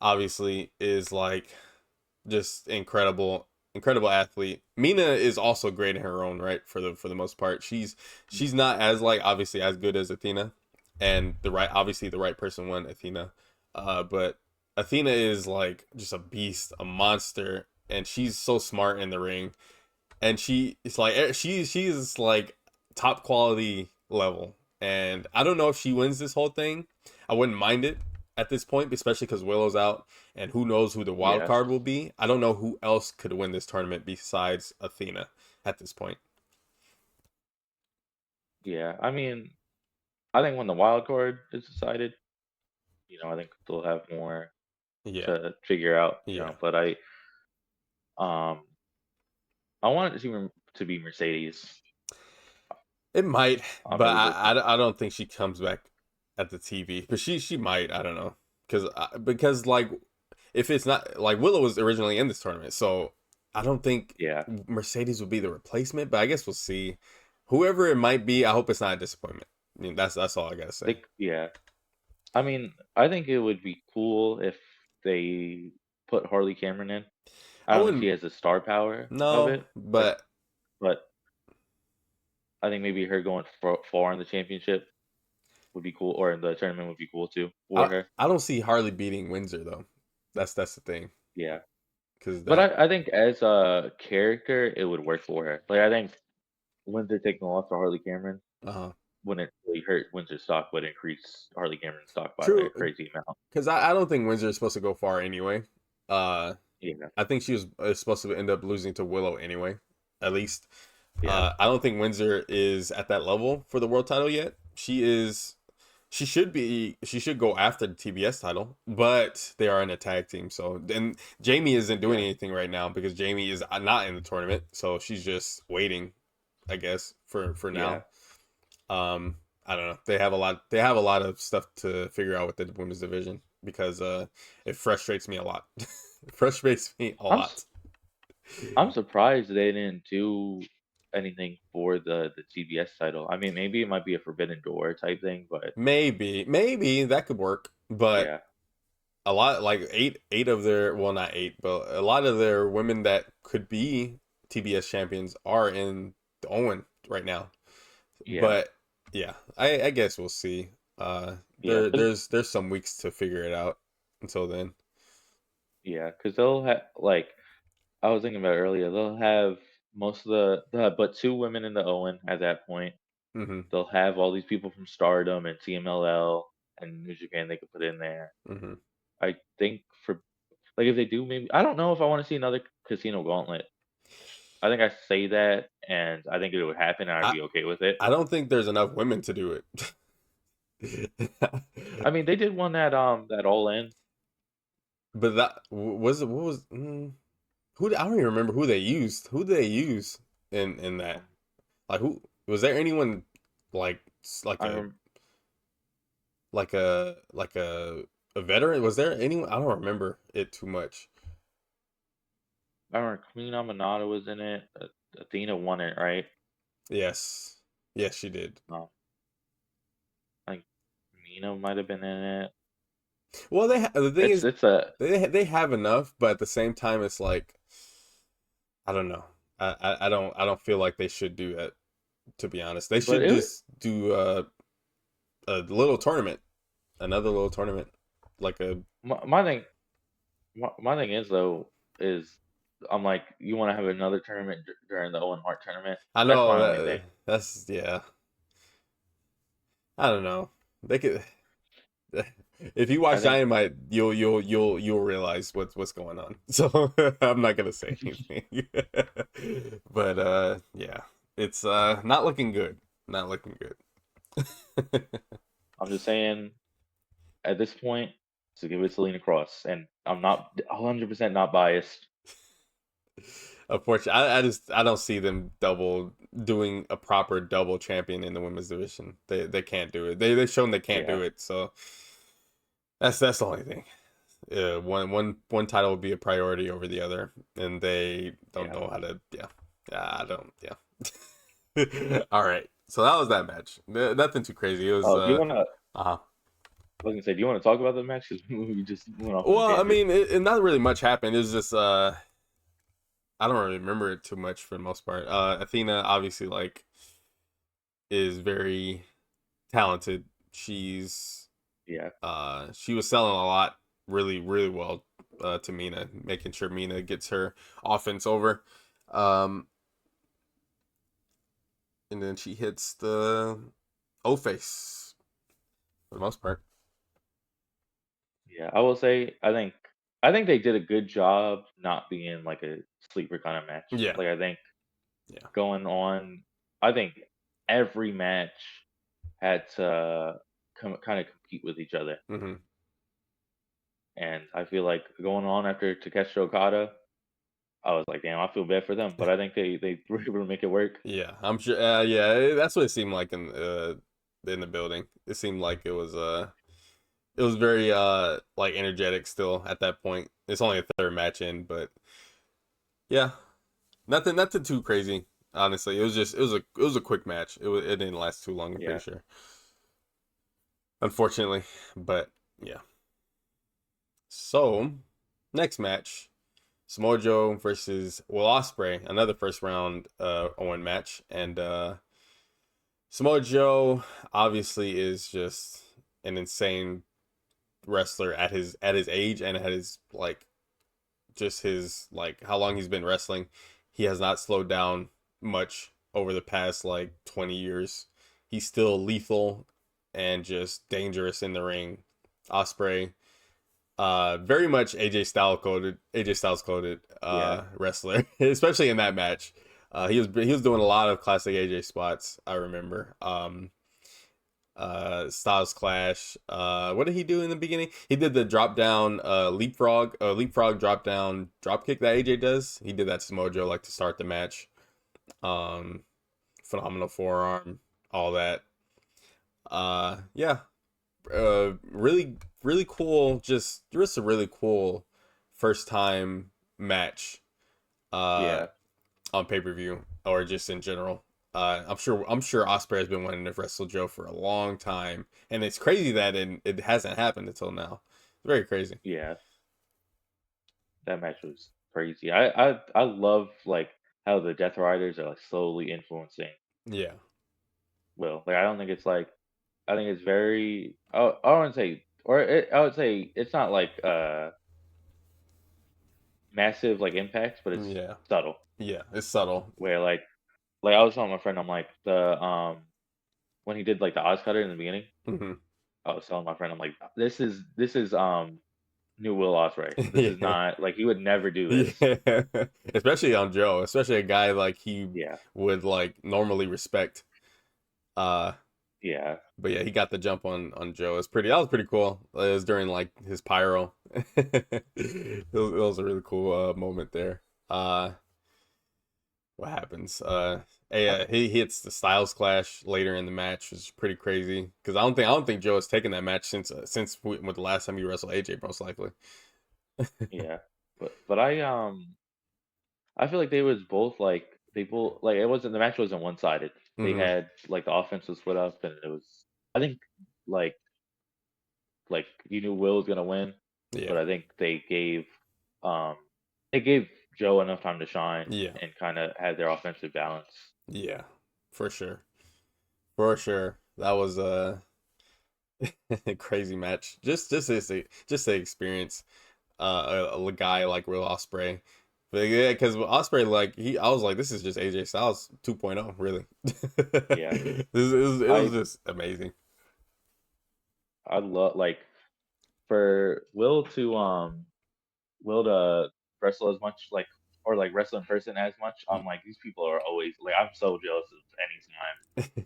Speaker 1: obviously is like just incredible athlete. Mina is also great in her own right for the most part. She's not as like obviously as good as Athena, and the right person won Athena. But Athena is like just a beast, a monster, and she's so smart in the ring, and she's like top quality level. And I don't know if she wins this whole thing. I wouldn't mind it at this point, especially because Willow's out, and who knows who the wild
Speaker 2: Yeah,
Speaker 1: card will be. I don't know who else could win this tournament besides Athena at this point.
Speaker 2: yeah. I mean, I think when the wild card is decided, I think they'll have more
Speaker 1: Yeah,
Speaker 2: to figure out.
Speaker 1: yeah.
Speaker 2: But um, I want it to be Mercedes.
Speaker 1: It might,
Speaker 2: I'm
Speaker 1: but
Speaker 2: really hoping.
Speaker 1: I don't think she comes back at the TV. But she might. I don't know because like if it's not like Willow was originally in this tournament, so I don't think
Speaker 2: Yeah,
Speaker 1: Mercedes would be the replacement. But I guess we'll see. Whoever it might be, I hope it's not a disappointment. I mean, that's all I gotta say.
Speaker 2: yeah. I mean, I think it would be cool if they put Harley Cameron in. I
Speaker 1: I
Speaker 2: don't think she
Speaker 1: wouldn't
Speaker 2: has the star power of
Speaker 1: no,
Speaker 2: it, like,
Speaker 1: but
Speaker 2: but I think maybe her going far in the championship would be cool, or in the tournament would be cool too for
Speaker 1: I
Speaker 2: her.
Speaker 1: I don't see Harley beating Windsor though. That's the thing
Speaker 2: Yeah,
Speaker 1: because
Speaker 2: but
Speaker 1: that
Speaker 2: I think as a character, it would work for her. Like I think Windsor taking a loss to Harley Cameron
Speaker 1: uh
Speaker 2: wouldn't really hurt Windsor's stock, but increase Harley Cameron's stock by like
Speaker 1: true
Speaker 2: a crazy amount.
Speaker 1: because I don't think Windsor is supposed to go far anyway. Uh,
Speaker 2: Yeah,
Speaker 1: I think she was supposed to end up losing to Willow anyway. At least,
Speaker 2: yeah,
Speaker 1: I don't think Windsor is at that level for the world title yet. She is. She should be. She should go after the TBS title, but they are in a tag team. So and Jamie isn't doing
Speaker 2: yeah,
Speaker 1: anything right now because Jamie is not in the tournament. So she's just waiting, I guess, for
Speaker 2: yeah.
Speaker 1: now. Um, I don't know. They have a lot. They have a lot of stuff to figure out with the women's division because it frustrates me a lot. It frustrates me a
Speaker 2: I'm s-
Speaker 1: lot.
Speaker 2: I'm surprised they didn't do anything for the TBS title. I mean, maybe it might be a Forbidden Door type thing, but
Speaker 1: Maybe that could work, but
Speaker 2: yeah,
Speaker 1: a lot like eight of their well not eight, but a lot of their women that could be TBS champions are in the Owen right now.
Speaker 2: yeah,
Speaker 1: But yeah, I guess we'll see.
Speaker 2: yeah,
Speaker 1: There's some weeks to figure it out until then.
Speaker 2: because they'll have like I was thinking about earlier. They'll have most of but two women in the Owen at that point.
Speaker 1: Mm-hmm.
Speaker 2: They'll have all these people from Stardom and CMLL and New Japan they could put in there.
Speaker 1: Mm-hmm.
Speaker 2: I think for like if they do, maybe I don't know if I want to see another Casino Gauntlet. I think I say that, and I think it would happen, and I'd
Speaker 1: I
Speaker 2: be okay with it.
Speaker 1: I don't think there's enough women to do it.
Speaker 2: I mean, they did one that All In.
Speaker 1: But that was it. What was I don't even remember who they used. Who did they use in that?
Speaker 2: Um,
Speaker 1: Like who was there anyone like like
Speaker 2: I
Speaker 1: a
Speaker 2: rem-
Speaker 1: a veteran? Was there anyone? I don't remember it too much.
Speaker 2: I remember Queen Amanada was in it. Athena won it, right?
Speaker 1: Yes, yes, she did.
Speaker 2: No, I think Mina might have been in it.
Speaker 1: Well, the thing
Speaker 2: It's
Speaker 1: is
Speaker 2: it's a
Speaker 1: they have enough, but at the same time, it's like I don't know. I don't feel like they should do that. To be honest, they
Speaker 2: but
Speaker 1: should
Speaker 2: it
Speaker 1: just do a little tournament, another little tournament, like a.
Speaker 2: my thing my thing is though is I'm like you want to have another tournament during the Owen Hart tournament.
Speaker 1: I
Speaker 2: That's
Speaker 1: know
Speaker 2: my only thing.
Speaker 1: that's yeah. I don't know. They could. If you
Speaker 2: I
Speaker 1: watch
Speaker 2: think
Speaker 1: Dynamite, you'll realize what's going on. So I'm not gonna say anything. But yeah, it's not looking good. Not looking good.
Speaker 2: I'm just saying at this point to give it to Selena Cross, and I'm not 100% not biased.
Speaker 1: Unfortunately, I don't see them doing a proper double champion in the women's division. They can't do it. They've shown they can't
Speaker 2: Yeah,
Speaker 1: do it. So that's the only thing. One title would be a priority over the other, and they don't
Speaker 2: yeah.
Speaker 1: know how to. Yeah, I don't. Yeah. All right. So that was that match. Nothing too crazy. It was.
Speaker 2: Oh, do you want to?
Speaker 1: Uh-huh.
Speaker 2: I was gonna say, do you want to talk about the match? Because we just went off on a
Speaker 1: Well, I
Speaker 2: tangent.
Speaker 1: mean, not really much happened. It was just. I don't really remember it too much for the most part. Athena obviously like is very talented.
Speaker 2: Yeah,
Speaker 1: She was selling a lot really well to Mina, making sure Mina gets her offense over. Um, and then she hits the O face for the most part.
Speaker 2: yeah. I will say, I think they did a good job not being like a sleeper kind of match.
Speaker 1: Yeah,
Speaker 2: Like I think
Speaker 1: yeah.
Speaker 2: going on, I think every match. had to kind of compete with each other.
Speaker 1: Hmm.
Speaker 2: And I feel like going on after Takeshi Okada, I was like, damn, I feel bad for them, but I think they were able to make it work.
Speaker 1: Yeah, I'm sure. Yeah, that's what it seemed like in the building. It seemed like it was very like energetic still at that point. It's only a third match in, but yeah, nothing too crazy. Honestly, it was a quick match. It didn't last too long. I'm pretty
Speaker 2: Yeah,
Speaker 1: sure, unfortunately. But yeah. So next match, Samoa Joe versus Will Ospreay, another first round Owen match, and Samoa Joe obviously is just an insane wrestler at his age and at his like just his like how long he's been wrestling. He has not slowed down much over the past like 20 years. He's still lethal and just dangerous in the ring. Osprey, very much AJ Styles coded
Speaker 2: yeah,
Speaker 1: wrestler, especially in that match. He was doing a lot of classic AJ spots. I remember. Styles Clash. What did he do in the beginning? He did the drop down leapfrog drop down drop kick that AJ does. He did that to Mojo like to start the match. Um, Phenomenal forearm, all that. Yeah. Really cool. Just a really cool first time match. Uh,
Speaker 2: yeah,
Speaker 1: on pay per view or just in general. I'm sure Osprey has been wanting to wrestle Joe for a long time, and it's crazy that it hasn't happened until now. It's very crazy.
Speaker 2: yeah. That match was crazy. I love like how the Death Riders are like slowly influencing
Speaker 1: Yeah,
Speaker 2: Will. Like I don't think it's like I think it's very I wouldn't say I would say it's not like massive like impacts, but it's
Speaker 1: yeah,
Speaker 2: subtle.
Speaker 1: yeah. It's subtle.
Speaker 2: Where like I was telling my friend, I'm like the when he did like the Oz Cutter in the beginning,
Speaker 1: Hmm.
Speaker 2: I was telling my friend, I'm like this is new Will Ospreay. This is
Speaker 1: Yeah,
Speaker 2: not like he would never do this.
Speaker 1: yeah. Especially on Joe, especially a guy like he
Speaker 2: Yeah,
Speaker 1: would like normally respect. Uh,
Speaker 2: yeah,
Speaker 1: but yeah, he got the jump on Joe. It's pretty. That was pretty cool. It was during like his pyro. It was a really cool moment there. Uh, what happens? He hits the Styles Clash later in the match, which is pretty crazy because I don't think Joe has taken that match since with the last time he wrestled AJ most likely.
Speaker 2: yeah. But I feel like they was both like they both like it wasn't the match wasn't one sided. They
Speaker 1: Hmm.
Speaker 2: had like the offense was split up and it was I think like like you knew Will was gonna win, but
Speaker 1: Yeah,
Speaker 2: I think um they gave Joe enough time to shine
Speaker 1: yeah,
Speaker 2: and kind of had their offensive balance.
Speaker 1: yeah, for sure, for sure. That was a crazy match. Just the experience. A guy like Will Osprey. But yeah, because Osprey, like I was like, this is just AJ Styles 2.0, really.
Speaker 2: Yeah,
Speaker 1: It was
Speaker 2: I
Speaker 1: just amazing.
Speaker 2: I love like for Will to wrestle as much like or like wrestle in person as much. I'm like these people are always like I'm so jealous of any time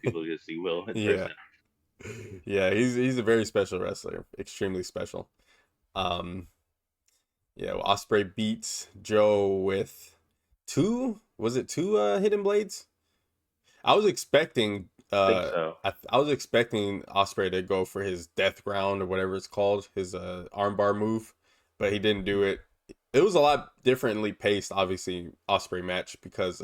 Speaker 2: people get to see Will in
Speaker 1: Yeah,
Speaker 2: person.
Speaker 1: yeah, he's a very special wrestler, extremely special. Um, yeah, well, Osprey beats Joe with was it two hidden blades? I was expecting
Speaker 2: I think so.
Speaker 1: I was expecting Osprey to go for his death ground or whatever it's called, his armbar move, but he didn't do it. It was a lot differently paced, obviously, Osprey match because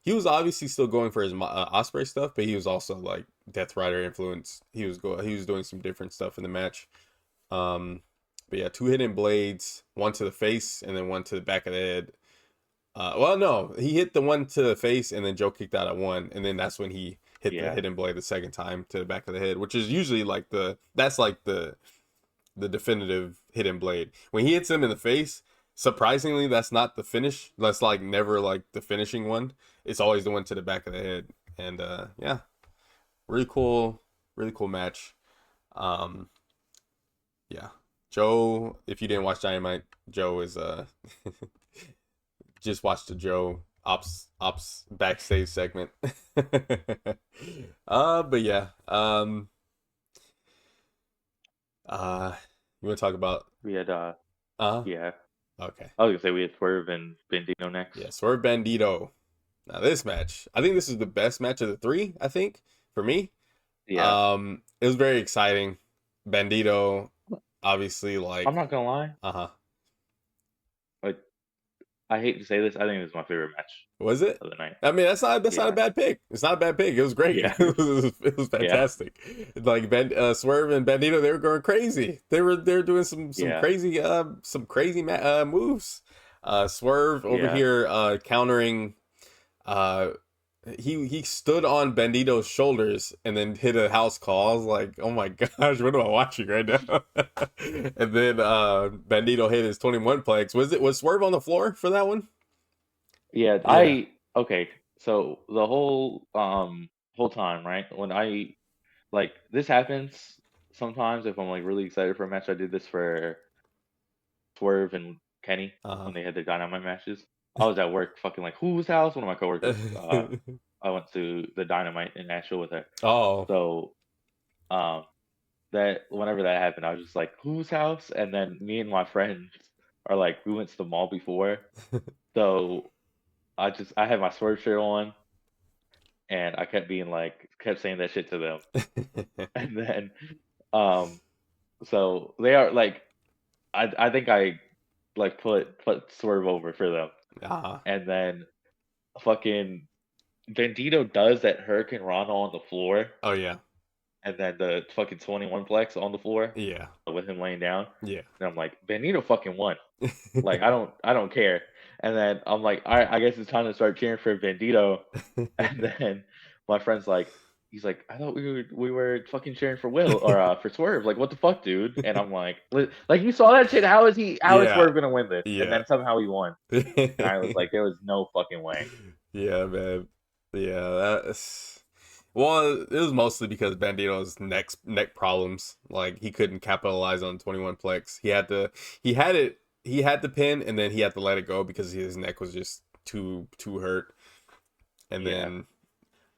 Speaker 1: he was obviously still going for his Osprey stuff, but he was also like Death Rider influence. He was doing some different stuff in the match. Um, but yeah, two hidden blades, one to the face and then one to the back of the head. Well, no, he hit the one to the face, and then Joe kicked out at one, and then that's when he hit the
Speaker 2: Yeah,
Speaker 1: hidden blade the second time to the back of the head, which is usually like that's like the definitive hidden blade. When he hits him in the face, surprisingly, that's not the finish. That's like never like the finishing one. It's always the one to the back of the head, and yeah, really cool match. Um, yeah, Joe. If you didn't watch Dynamite, Joe is just watch the Joe ops backstage segment. But yeah. Uh, you want to talk about?
Speaker 2: We had
Speaker 1: Uh,
Speaker 2: yeah.
Speaker 1: okay.
Speaker 2: I was gonna say we had Swerve and Bandito next.
Speaker 1: Yeah, Swerve Bandito. Now this match, I think this is the best match of the three. I think for me,
Speaker 2: Yeah.
Speaker 1: it was very exciting. Bandito, obviously,
Speaker 2: I'm
Speaker 1: like,
Speaker 2: not gonna lie.
Speaker 1: uh huh.
Speaker 2: Like I hate to say this, I think it was my favorite match
Speaker 1: Was it?
Speaker 2: of the night.
Speaker 1: I mean, that's not a
Speaker 2: Yeah.
Speaker 1: bad pick. It's not a bad pick. It was great.
Speaker 2: Yeah.
Speaker 1: It was
Speaker 2: Yeah.
Speaker 1: fantastic. Like Swerve and Bandito, they were going crazy. They were doing some
Speaker 2: Yeah.
Speaker 1: crazy moves. Swerve over
Speaker 2: Yeah.
Speaker 1: here countering. Uh, he stood on Bandito's shoulders and then hit a house call. I was like, oh my gosh, what am I watching right now? And then Bandito hit his 21 plex. Was Swerve on the floor for that one?
Speaker 2: Yeah.
Speaker 1: Yeah.
Speaker 2: Okay. So the whole time, right? When I like this happens sometimes if I'm like really excited for a match. I did this for Swerve and Kenny
Speaker 1: Uh-huh.
Speaker 2: when they had their dynamite matches. I was at work fucking like whose house? One of my coworkers. I went to the dynamite in Nashville with her.
Speaker 1: Oh.
Speaker 2: So um that whenever that happened, I was just like, whose house? And then me and my friends are like, we went to the mall before. So I had my Swerve shirt on and I kept being like kept saying that shit to them. And then um so they are like I think I like put Swerve over for them.
Speaker 1: Uh-huh.
Speaker 2: And then fucking Bandito does that Hurricane Rana on the floor,
Speaker 1: Oh yeah.
Speaker 2: and then the fucking 21 plex on the floor
Speaker 1: Yeah.
Speaker 2: with him laying down.
Speaker 1: Yeah.
Speaker 2: And I'm like, Bandito fucking won. Like I don't care. And then I'm like, all right, I guess it's time to start cheering for Bandito. And then my friend's like, he's like, I thought we were fucking cheering for Will or for Swerve. Like, what the fuck, dude? And I'm like, like you saw that shit. How is
Speaker 1: Yeah.
Speaker 2: Swerve gonna win this? And
Speaker 1: Yeah.
Speaker 2: then somehow he won. And I was like, there was no fucking way.
Speaker 1: Yeah, man. Yeah, that's well, it was mostly because Bandito's neck problems. Like he couldn't capitalize on 21 plex. He had the pin and then he had to let it go because his neck was just too hurt. And
Speaker 2: Yeah,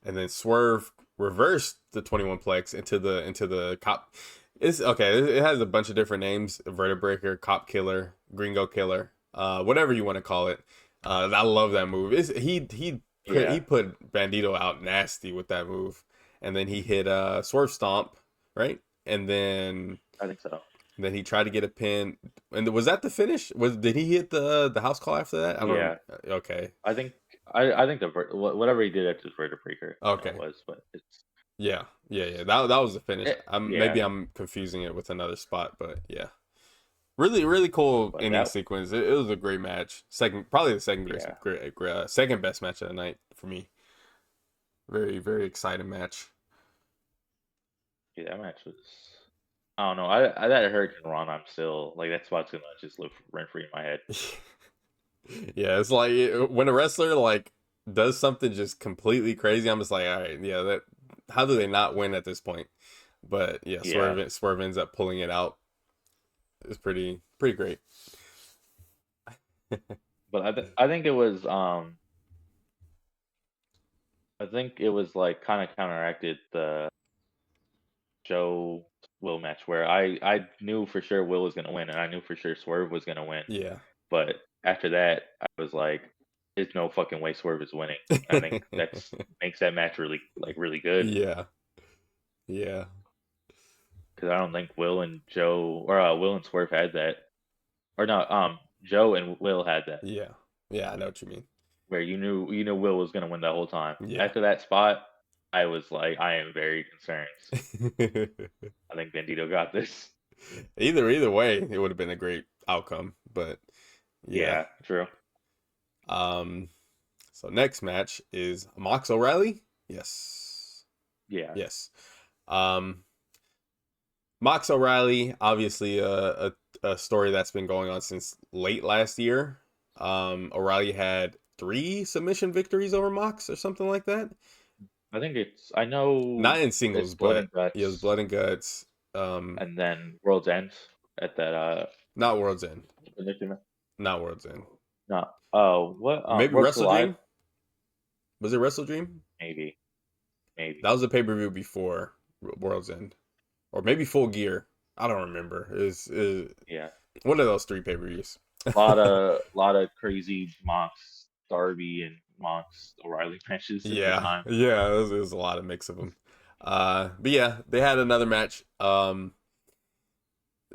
Speaker 1: then Swerve reversed the 21 plex into the cop. It's okay. It has a bunch of different names: Vertebreaker, Cop Killer, Gringo Killer, whatever you want to call it. I love that move. He
Speaker 2: yeah,
Speaker 1: put Bandito out nasty with that move, and then he hit Swerve Stomp, right? And
Speaker 2: I think so.
Speaker 1: then he tried to get a pin. And was that the finish? Did he hit the house call after that? I don't.
Speaker 2: Yeah,
Speaker 1: Okay.
Speaker 2: I think I think whatever he did after Vertebraker, Breaker, it
Speaker 1: Okay.
Speaker 2: was, but it's
Speaker 1: Yeah. That was the finish.
Speaker 2: yeah,
Speaker 1: Maybe I'm confusing it with another spot, but yeah, really cool
Speaker 2: but
Speaker 1: ending
Speaker 2: that
Speaker 1: sequence. It was a great match. Probably the
Speaker 2: yeah,
Speaker 1: second best match of the night for me. Very exciting match.
Speaker 2: yeah, that match was. I don't know. I that Hurricane Run, I'm still like that spot's gonna just live rent free in my head.
Speaker 1: Yeah, it's like when a wrestler like does something just completely crazy. I'm just like, all right, yeah, that. How do they not win at this point? But yeah,
Speaker 2: Yeah,
Speaker 1: Swerve ends up pulling it out. It's pretty great.
Speaker 2: but I think it was I think it was like kind of counteracted the Joe Will match where I knew for sure Will was gonna win and I knew for sure Swerve was gonna win.
Speaker 1: Yeah.
Speaker 2: But after that, I was like, there's no fucking way Swerve is winning. I think that's makes that match really good
Speaker 1: Yeah. Yeah.
Speaker 2: because I don't think Will and Joe or Will and Swerve had that or no Joe and Will had that
Speaker 1: Yeah. Yeah, I know what you mean.
Speaker 2: where you knew Will was gonna win the whole time.
Speaker 1: Yeah.
Speaker 2: After that spot, I was like, I am very concerned. I think Bandito got this.
Speaker 1: Either way, it would have been a great outcome, but yeah.
Speaker 2: Yeah, true.
Speaker 1: Um so next match is Mox O'Reilly? Yes.
Speaker 2: Yeah,
Speaker 1: Yes. Um Mox O'Reilly, obviously a story that's been going on since late last year. O'Reilly had 3 submission victories over Mox or something like that.
Speaker 2: I think I know
Speaker 1: Not in
Speaker 2: it's
Speaker 1: singles,
Speaker 2: Blood
Speaker 1: but
Speaker 2: and
Speaker 1: yeah, it was
Speaker 2: Guts,
Speaker 1: blood and guts.
Speaker 2: and then World's End at that
Speaker 1: Not World's End.
Speaker 2: predicament.
Speaker 1: Not World's End.
Speaker 2: No. Oh, what?
Speaker 1: Maybe
Speaker 2: Worlds
Speaker 1: Wrestle
Speaker 2: Alive.
Speaker 1: Dream. Was it Wrestle Dream?
Speaker 2: maybe,
Speaker 1: That
Speaker 2: maybe.
Speaker 1: was a pay per view before World's End, or maybe Full Gear. I don't remember. Is
Speaker 2: Yeah,
Speaker 1: one of those three pay per views.
Speaker 2: lot of crazy Mox Darby and Mox O'Reilly matches at the
Speaker 1: Yeah,
Speaker 2: time.
Speaker 1: yeah, it was a lot of mix of them. But yeah, they had another match.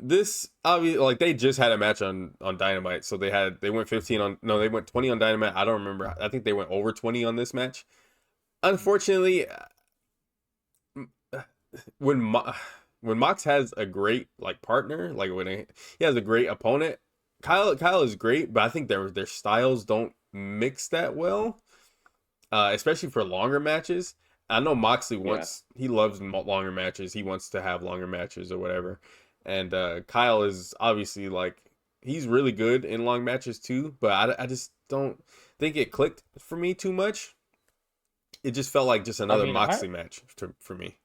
Speaker 1: This obviously like they just had a match on Dynamite, so they went 15 on no, they went 20 on Dynamite. I don't remember. I think they went over 20 on this match. Unfortunately, when when Mox has a great like partner, like when he has a great opponent, Kyle is great, but I think their styles don't mix that well, especially for longer matches. I know Moxley
Speaker 2: Yeah,
Speaker 1: wants he loves longer matches. He wants to have longer matches or whatever, and Kyle is obviously like he's really good in long matches too. But I just don't think it clicked for me too much. It just felt like just
Speaker 2: I
Speaker 1: another
Speaker 2: mean, I
Speaker 1: Moxley match for me.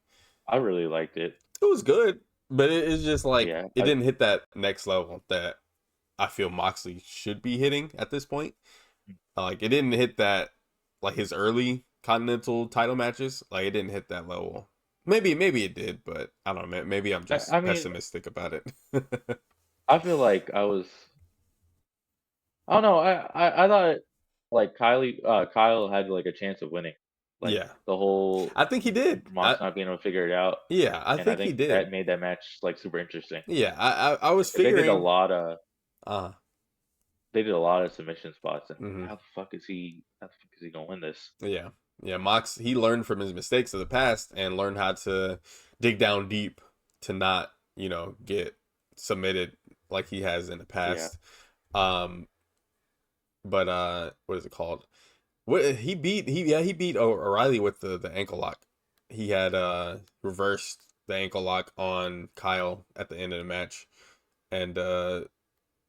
Speaker 2: I really liked it.
Speaker 1: It was good, but it's just like
Speaker 2: Yeah,
Speaker 1: it didn't hit that next level that I feel Moxley should be hitting at this point. Like it didn't hit that like his early Continental title matches. Like it didn't hit that level. Maybe it did, but I don't know. Maybe I'm
Speaker 2: I
Speaker 1: just
Speaker 2: mean,
Speaker 1: pessimistic about it.
Speaker 2: I feel like I was. I don't know. I thought like Kyle had like a chance of winning, like
Speaker 1: Yeah,
Speaker 2: the whole
Speaker 1: I think he did.
Speaker 2: Mox not being able to figure it out,
Speaker 1: Yeah, I
Speaker 2: and I
Speaker 1: think he
Speaker 2: think
Speaker 1: did.
Speaker 2: that made that match like super interesting.
Speaker 1: Yeah, I was
Speaker 2: 'Cause
Speaker 1: figuring. Uh,
Speaker 2: they did a lot of submission spots, and
Speaker 1: mhm.
Speaker 2: how the fuck is he gonna win this?
Speaker 1: Yeah. Yeah, Mox he learned from his mistakes of the past and learned how to dig down deep to not, get submitted like he has in the
Speaker 2: Yeah,
Speaker 1: past. Um but what is it called? What he beat O'Reilly with the ankle lock. He had reversed the ankle lock on Kyle at the end of the match and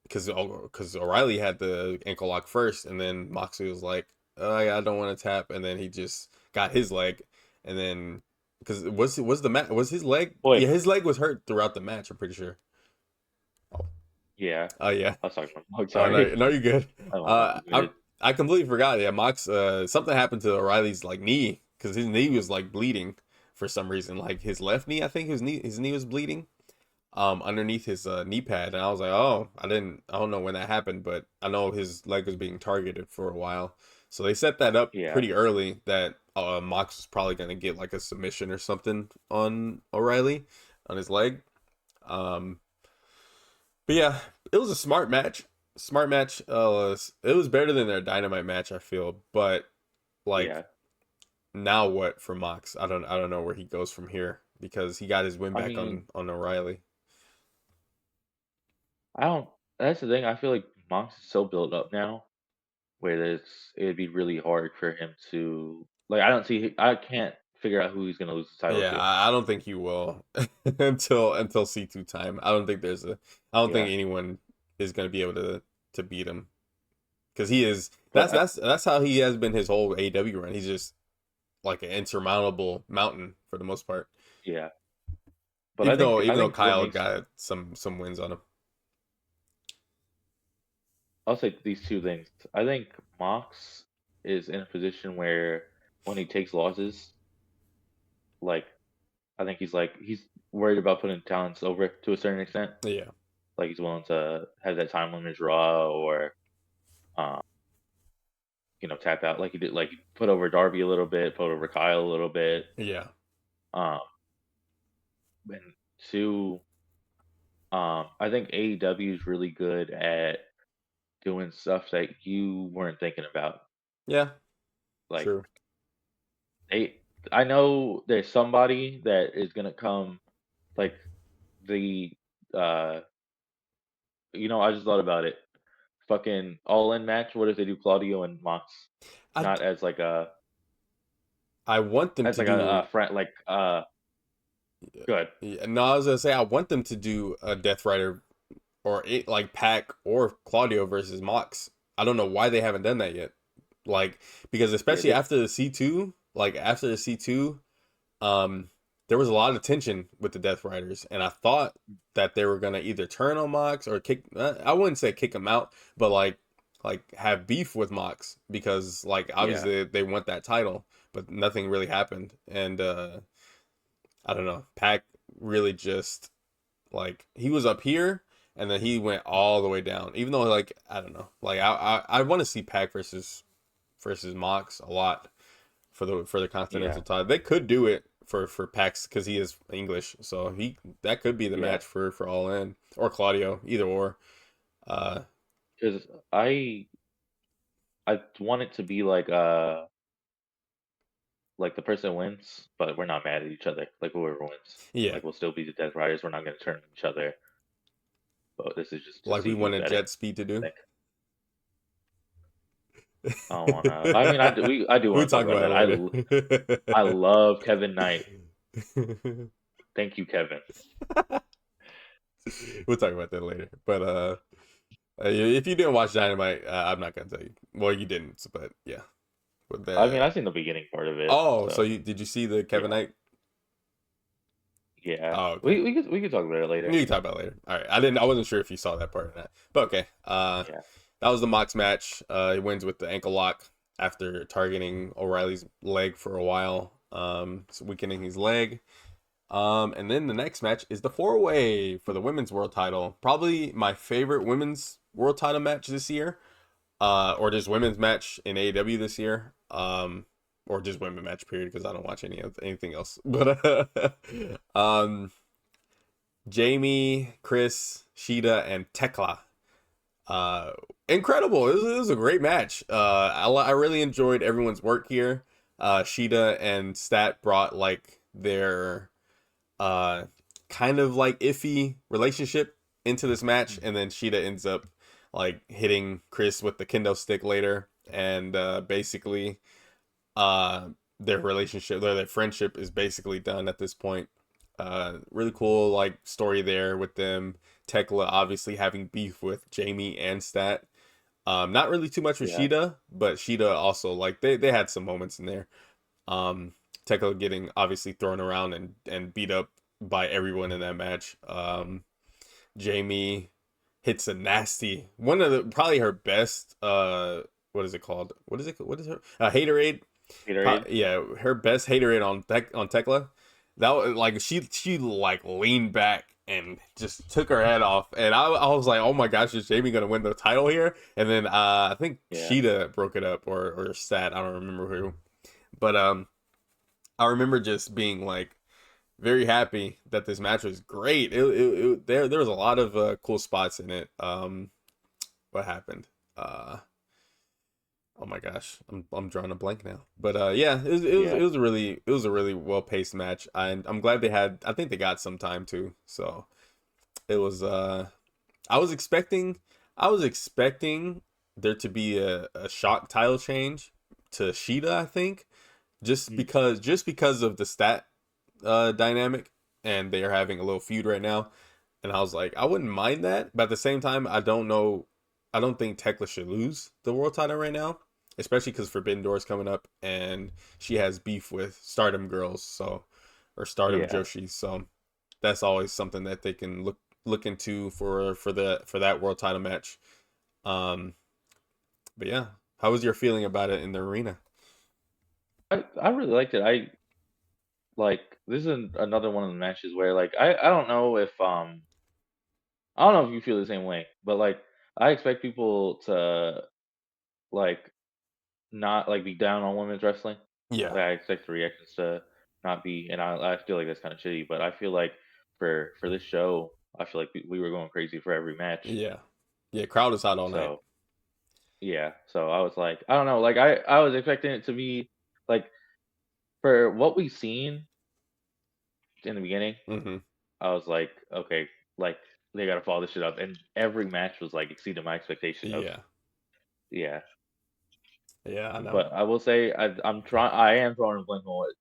Speaker 1: because O'Reilly had the ankle lock first, and then Moxley was like, oh, yeah, I don't want to tap," and then he just got his leg, and then because was his leg?
Speaker 2: boy,
Speaker 1: Yeah, his leg was hurt throughout the match. I'm pretty sure. Oh,
Speaker 2: yeah.
Speaker 1: oh yeah.
Speaker 2: I was talking about Mox.
Speaker 1: Oh no,
Speaker 2: Sorry,
Speaker 1: no, you're good.
Speaker 2: I don't know.
Speaker 1: I completely forgot. Yeah, Mox. Something happened to O'Reilly's like knee because his knee was like bleeding for some reason. Like his left knee, I think his knee was bleeding underneath his knee pad, and I was like, oh, I don't know when that happened, but I know his leg was being targeted for a while, so they set that up
Speaker 2: Yeah,
Speaker 1: pretty early that Mox was probably gonna get like a submission or something on O'Reilly on his leg. Um, but yeah, it was a smart match. Smart match. It was better than their Dynamite match, I feel, but like
Speaker 2: yeah.
Speaker 1: now what for Mox? I don't know where he goes from here because he got his win
Speaker 2: I
Speaker 1: back
Speaker 2: mean,
Speaker 1: on O'Reilly.
Speaker 2: I don't. That's the thing. I feel like Mox is so built up now, where it'd be really hard for him to like. I can't figure out who he's gonna lose the title
Speaker 1: Yeah,
Speaker 2: to.
Speaker 1: I don't think he will until C2 time. I don't think
Speaker 2: Yeah,
Speaker 1: anyone is going to be able to beat him because he is
Speaker 2: but
Speaker 1: that's how he has been his whole AEW run. He's just like an insurmountable mountain for the most part.
Speaker 2: yeah, but I think I
Speaker 1: Even though
Speaker 2: think what
Speaker 1: Kyle
Speaker 2: makes
Speaker 1: got some wins on him.
Speaker 2: I'll say these two things. I think Mox is in a position where when he takes losses, like I think he's worried about putting talents over to a certain extent.
Speaker 1: Yeah.
Speaker 2: Like he's willing to have that time limit draw or um, tap out like he did, like he put over Darby a little bit, put over Kyle a little bit.
Speaker 1: Yeah.
Speaker 2: Um, and two, I think AEW is really good at doing stuff that you weren't thinking about.
Speaker 1: Yeah.
Speaker 2: Like
Speaker 1: True.
Speaker 2: they, I know there's somebody that is gonna come. Like the, uh, I just thought about it. Fucking all in match. What if they do Claudio and Mox,
Speaker 1: I
Speaker 2: not as like a
Speaker 1: I want them
Speaker 2: as
Speaker 1: to
Speaker 2: like a
Speaker 1: do
Speaker 2: friend? Like good.
Speaker 1: yeah, no, I was gonna say I want them to do a Death Rider or like Pac or Claudio versus Mox. I don't know why they haven't done that yet. Like because
Speaker 2: Yeah,
Speaker 1: especially after the C2, like after the C2, um there was a lot of tension with the Death Riders and I thought that they were going to either turn on Mox or kick I wouldn't say kick him out, but like like have beef with Mox because like
Speaker 2: Yeah,
Speaker 1: obviously they want that title, but nothing really happened. And I don't know, Pac really just like he was up here and then he went all the way down. Even though like I don't know, like I want to see Pac versus Mox a lot for the
Speaker 2: yeah,
Speaker 1: Continental title. They could do it for Pax because he is English, so he that could be the
Speaker 2: yeah.
Speaker 1: match for All In or Claudio, either or. Uh,
Speaker 2: Because I want it to be like the person wins, but we're not mad at each other. Like whoever wins,
Speaker 1: yeah,
Speaker 2: like we'll still be the Death Riders. We're not gonna turn on each other. But this is just to
Speaker 1: like we
Speaker 2: see who's
Speaker 1: wanted
Speaker 2: better.
Speaker 1: Jet Speed to
Speaker 2: I
Speaker 1: do.
Speaker 2: think. I don't wanna. I mean, I do
Speaker 1: We
Speaker 2: want to talk
Speaker 1: talk
Speaker 2: about
Speaker 1: about
Speaker 2: that.
Speaker 1: it
Speaker 2: I love Kevin Knight.
Speaker 1: later.
Speaker 2: Thank you, Kevin.
Speaker 1: We'll talk about that later. But if you didn't watch Dynamite, I'm not gonna tell you. Well, you didn't, but yeah. With
Speaker 2: I mean,
Speaker 1: the
Speaker 2: I seen the beginning part of it,
Speaker 1: oh, so
Speaker 2: so
Speaker 1: you did you see the Kevin
Speaker 2: yeah,
Speaker 1: Knight?
Speaker 2: yeah.
Speaker 1: Oh, okay.
Speaker 2: We could talk about it later.
Speaker 1: You can talk about it later. All right. I wasn't sure if you saw that part or not. But okay.
Speaker 2: Yeah,
Speaker 1: That was the Mox match. He wins with the ankle lock after targeting O'Reilly's leg for a while. So weakening his leg. And then the next match is the four-way for the women's world title. Probably my favorite women's world title match this year. Or just women's match in AEW this year. Or just women match period because I don't watch anything else. But Jamie, Chris, Sheeta, and Tekla. Uh, Incredible. It was a great match. I really enjoyed everyone's work here. Sheeta and Stat brought like their uh kind of like iffy relationship into this match, and then Sheeta ends up like hitting Chris with the kendo stick later, and basically uh their relationship, their friendship is basically done at this point. Really cool like story there with them. Tekla obviously having beef with Jamie and Stat. Not really too much with
Speaker 2: yeah,
Speaker 1: Sheeta, but Sheeta also like they had some moments in there. Um, Tekla getting obviously thrown around and beat up by everyone in that match. Jamie hits a nasty one of the probably her best what is it called? What is her haterade?
Speaker 2: Gatorade.
Speaker 1: Yeah, her best haterade on Tekla. That was like she like leaned back and just took her head off, and I was like, oh my gosh, is Jamie gonna win the title here? And then I think
Speaker 2: Yeah,
Speaker 1: Sheeta broke it up or Stat, I don't remember who, but I remember just being like very happy that this match was great. There was a lot of cool spots in it. What happened? Uh, oh my gosh, I'm drawing a blank now. But yeah,
Speaker 2: yeah.
Speaker 1: it was a really well paced match. I'm glad they had. I think they got some time too. So it was. I was expecting I was expecting there to be a shock title change to Sheeta. I think
Speaker 2: Mm.
Speaker 1: just because of the stat dynamic, and they are having a little feud right now. And I was like, I wouldn't mind that, but at the same time, I don't know. I don't think Tekla should lose the world title right now, especially because Forbidden Door is coming up, and she has beef with Stardom girls, so or Stardom
Speaker 2: Yeah.
Speaker 1: Joshi. So that's always something that they can look into for that world title match. Um, but yeah, how was your feeling about it in the arena?
Speaker 2: I really liked it. This is another one of the matches where I don't know if I don't know if you feel the same way, but I expect people to like not be down on women's wrestling.
Speaker 1: Yeah,
Speaker 2: Like I expect the reactions to not be, and I feel like that's kind of shitty. But I feel like for this show, I feel like we were going crazy for every match.
Speaker 1: yeah, yeah. Crowd is hot all night.
Speaker 2: So yeah, so I was like, I don't know, I was expecting it to be like for what we seen in the beginning.
Speaker 1: Hmm.
Speaker 2: I was like, okay, like they gotta follow this shit up, and every match was like exceeded my expectation of
Speaker 1: Yeah,
Speaker 2: yeah.
Speaker 1: yeah. I know.
Speaker 2: But I will say I am drawing a blank on what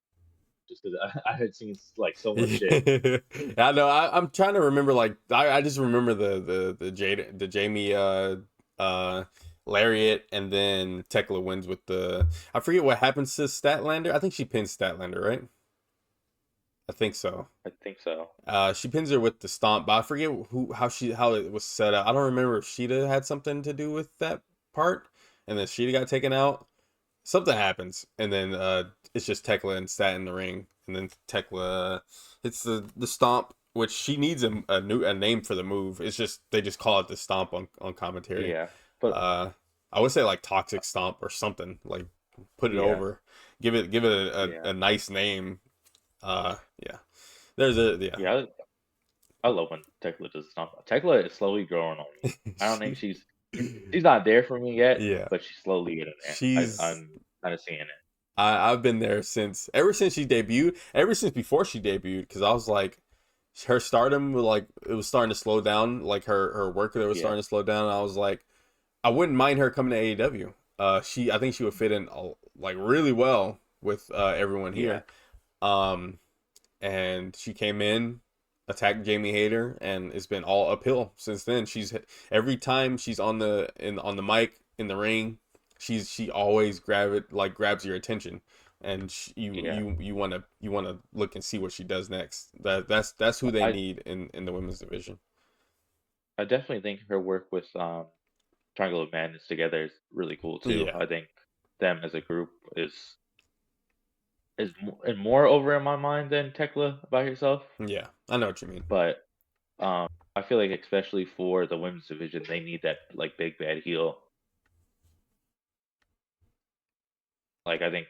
Speaker 2: just because I had seen so much shit.
Speaker 1: Yeah, I know. I'm trying to remember. Like, I just remember the Jamie uh lariat, and then Tekla wins with the. I forget what happens to Statlander. I think she pins Statlander, right? I think so.
Speaker 2: I think so.
Speaker 1: She pins her with the stomp, but I forget how it was set up. I don't remember if Sheeta had something to do with that. part, and then Sheeta got taken out. Something happens, and then it's just Tekla and Stat in the ring, and then Tekla hits the stomp, which she needs a name for the move. It's just they just call it the stomp on commentary.
Speaker 2: Yeah, but
Speaker 1: Uh, I would say like toxic stomp or something like put it
Speaker 2: yeah,
Speaker 1: over, give it
Speaker 2: yeah,
Speaker 1: a nice name. Yeah, there's a yeah.
Speaker 2: yeah. I love when Tekla does stuff. Tekla is slowly growing on me. I don't think
Speaker 1: she,
Speaker 2: she's not there for me yet,
Speaker 1: yeah,
Speaker 2: but she's slowly getting there.
Speaker 1: she's
Speaker 2: I'm kind of seeing it.
Speaker 1: I've been there since ever since she debuted, ever since before she debuted, because I was like, her stardom was like it was starting to slow down, like her work there was
Speaker 2: Yeah,
Speaker 1: starting to slow down. And I was like, I wouldn't mind her coming to AEW. I think she would fit in like really well with everyone
Speaker 2: yeah.
Speaker 1: here. Um, and she came in, attacked Jamie Hayter, and it's been all uphill since then. She's every time she's on the mic in the ring, she always grabs your attention, and
Speaker 2: Yeah,
Speaker 1: you want to look and see what she does next. That's who they
Speaker 2: I
Speaker 1: need in the women's division.
Speaker 2: I definitely think her work with Triangle of Madness together is really cool too.
Speaker 1: Yeah,
Speaker 2: I think them as a group is more over in my mind than Tekla by herself.
Speaker 1: yeah, I know what you mean.
Speaker 2: But um, I feel like especially for the women's division, they need that like big bad heel. Like I think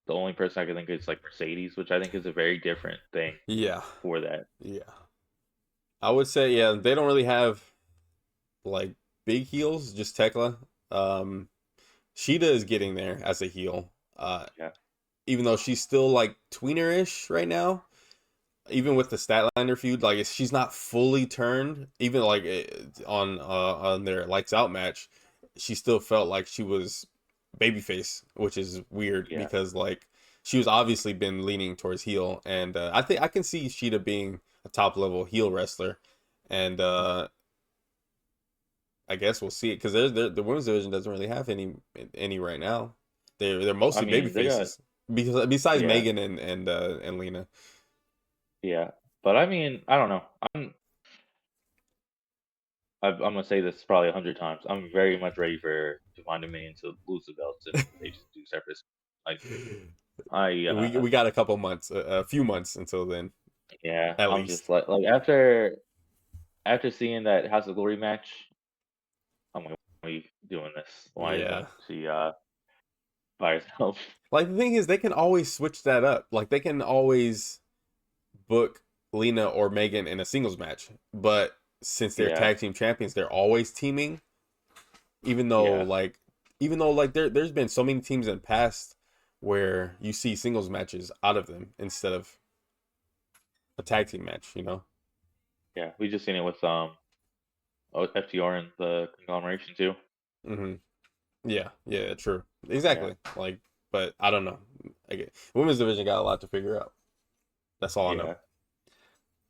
Speaker 2: the only person I can think is like Mercedes, which I think is a very different thing
Speaker 1: Yeah,
Speaker 2: for that.
Speaker 1: yeah, I would say yeah. They don't really have like big heels, just Tekla. Um, Sheeta is getting there as a heel.
Speaker 2: Yeah,
Speaker 1: Even though she's still like tweener-ish right now, even with the Statlander feud, like she's not fully turned. Even like on their Lights Out match, she still felt like she was babyface, which is weird
Speaker 2: yeah.
Speaker 1: because like she was obviously been leaning towards heel, and I think I can see Sheeta being a top level heel wrestler, and I guess we'll see it because the women's division doesn't really have any right now. They're
Speaker 2: I
Speaker 1: mostly baby
Speaker 2: mean, they got
Speaker 1: faces because besides
Speaker 2: yeah,
Speaker 1: Megan and Lena.
Speaker 2: yeah. But I mean, I don't know. I'm gonna say this probably 100 times. I'm very much ready for Divine Domain to lose the belts and they just do separate. Like I
Speaker 1: We got a couple months, a few months until then,
Speaker 2: yeah,
Speaker 1: at
Speaker 2: I'm
Speaker 1: least.
Speaker 2: just like after seeing that House of Glory match, I'm like, why are we doing this? Why isn't
Speaker 1: Yeah.
Speaker 2: she by herself?
Speaker 1: Like the thing is, they can always switch that up. Like they can always book Lena or Megan in a singles match, but since they're
Speaker 2: Yeah,
Speaker 1: tag team champions, they're always teaming. Even though
Speaker 2: yeah,
Speaker 1: like there's been so many teams in the past where you see singles matches out of them instead of a tag team match, you know?
Speaker 2: yeah. We just seen it with FTR and the conglomeration too.
Speaker 1: Hmm. Yeah, yeah, true.
Speaker 2: Yeah,
Speaker 1: Exactly. Like, but I don't know. Women's division got a lot to figure out. That's all I know.
Speaker 2: yeah,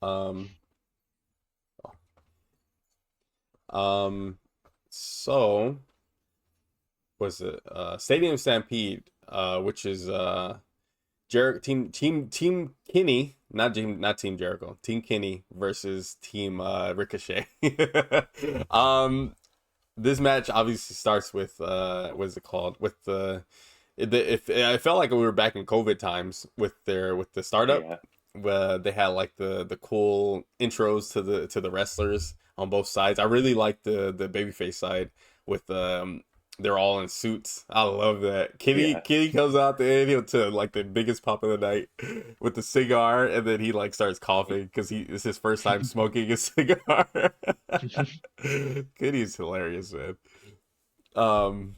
Speaker 1: Um, um, so was it Stadium Stampede, which is Team Kinney, not Team Jericho, Team Kinney versus Team Ricochet. um, this match obviously starts with what is it called? With it felt like we were back in COVID times with the startup
Speaker 2: yeah,
Speaker 1: where they had like the cool intros to the wrestlers on both sides. I really like the babyface side with they're all in suits. I love that.
Speaker 2: yeah.
Speaker 1: Kitty comes out there to like the biggest pop of the night with the cigar, and then he like starts coughing because it's his first time smoking a cigar. Kitty's hilarious, man.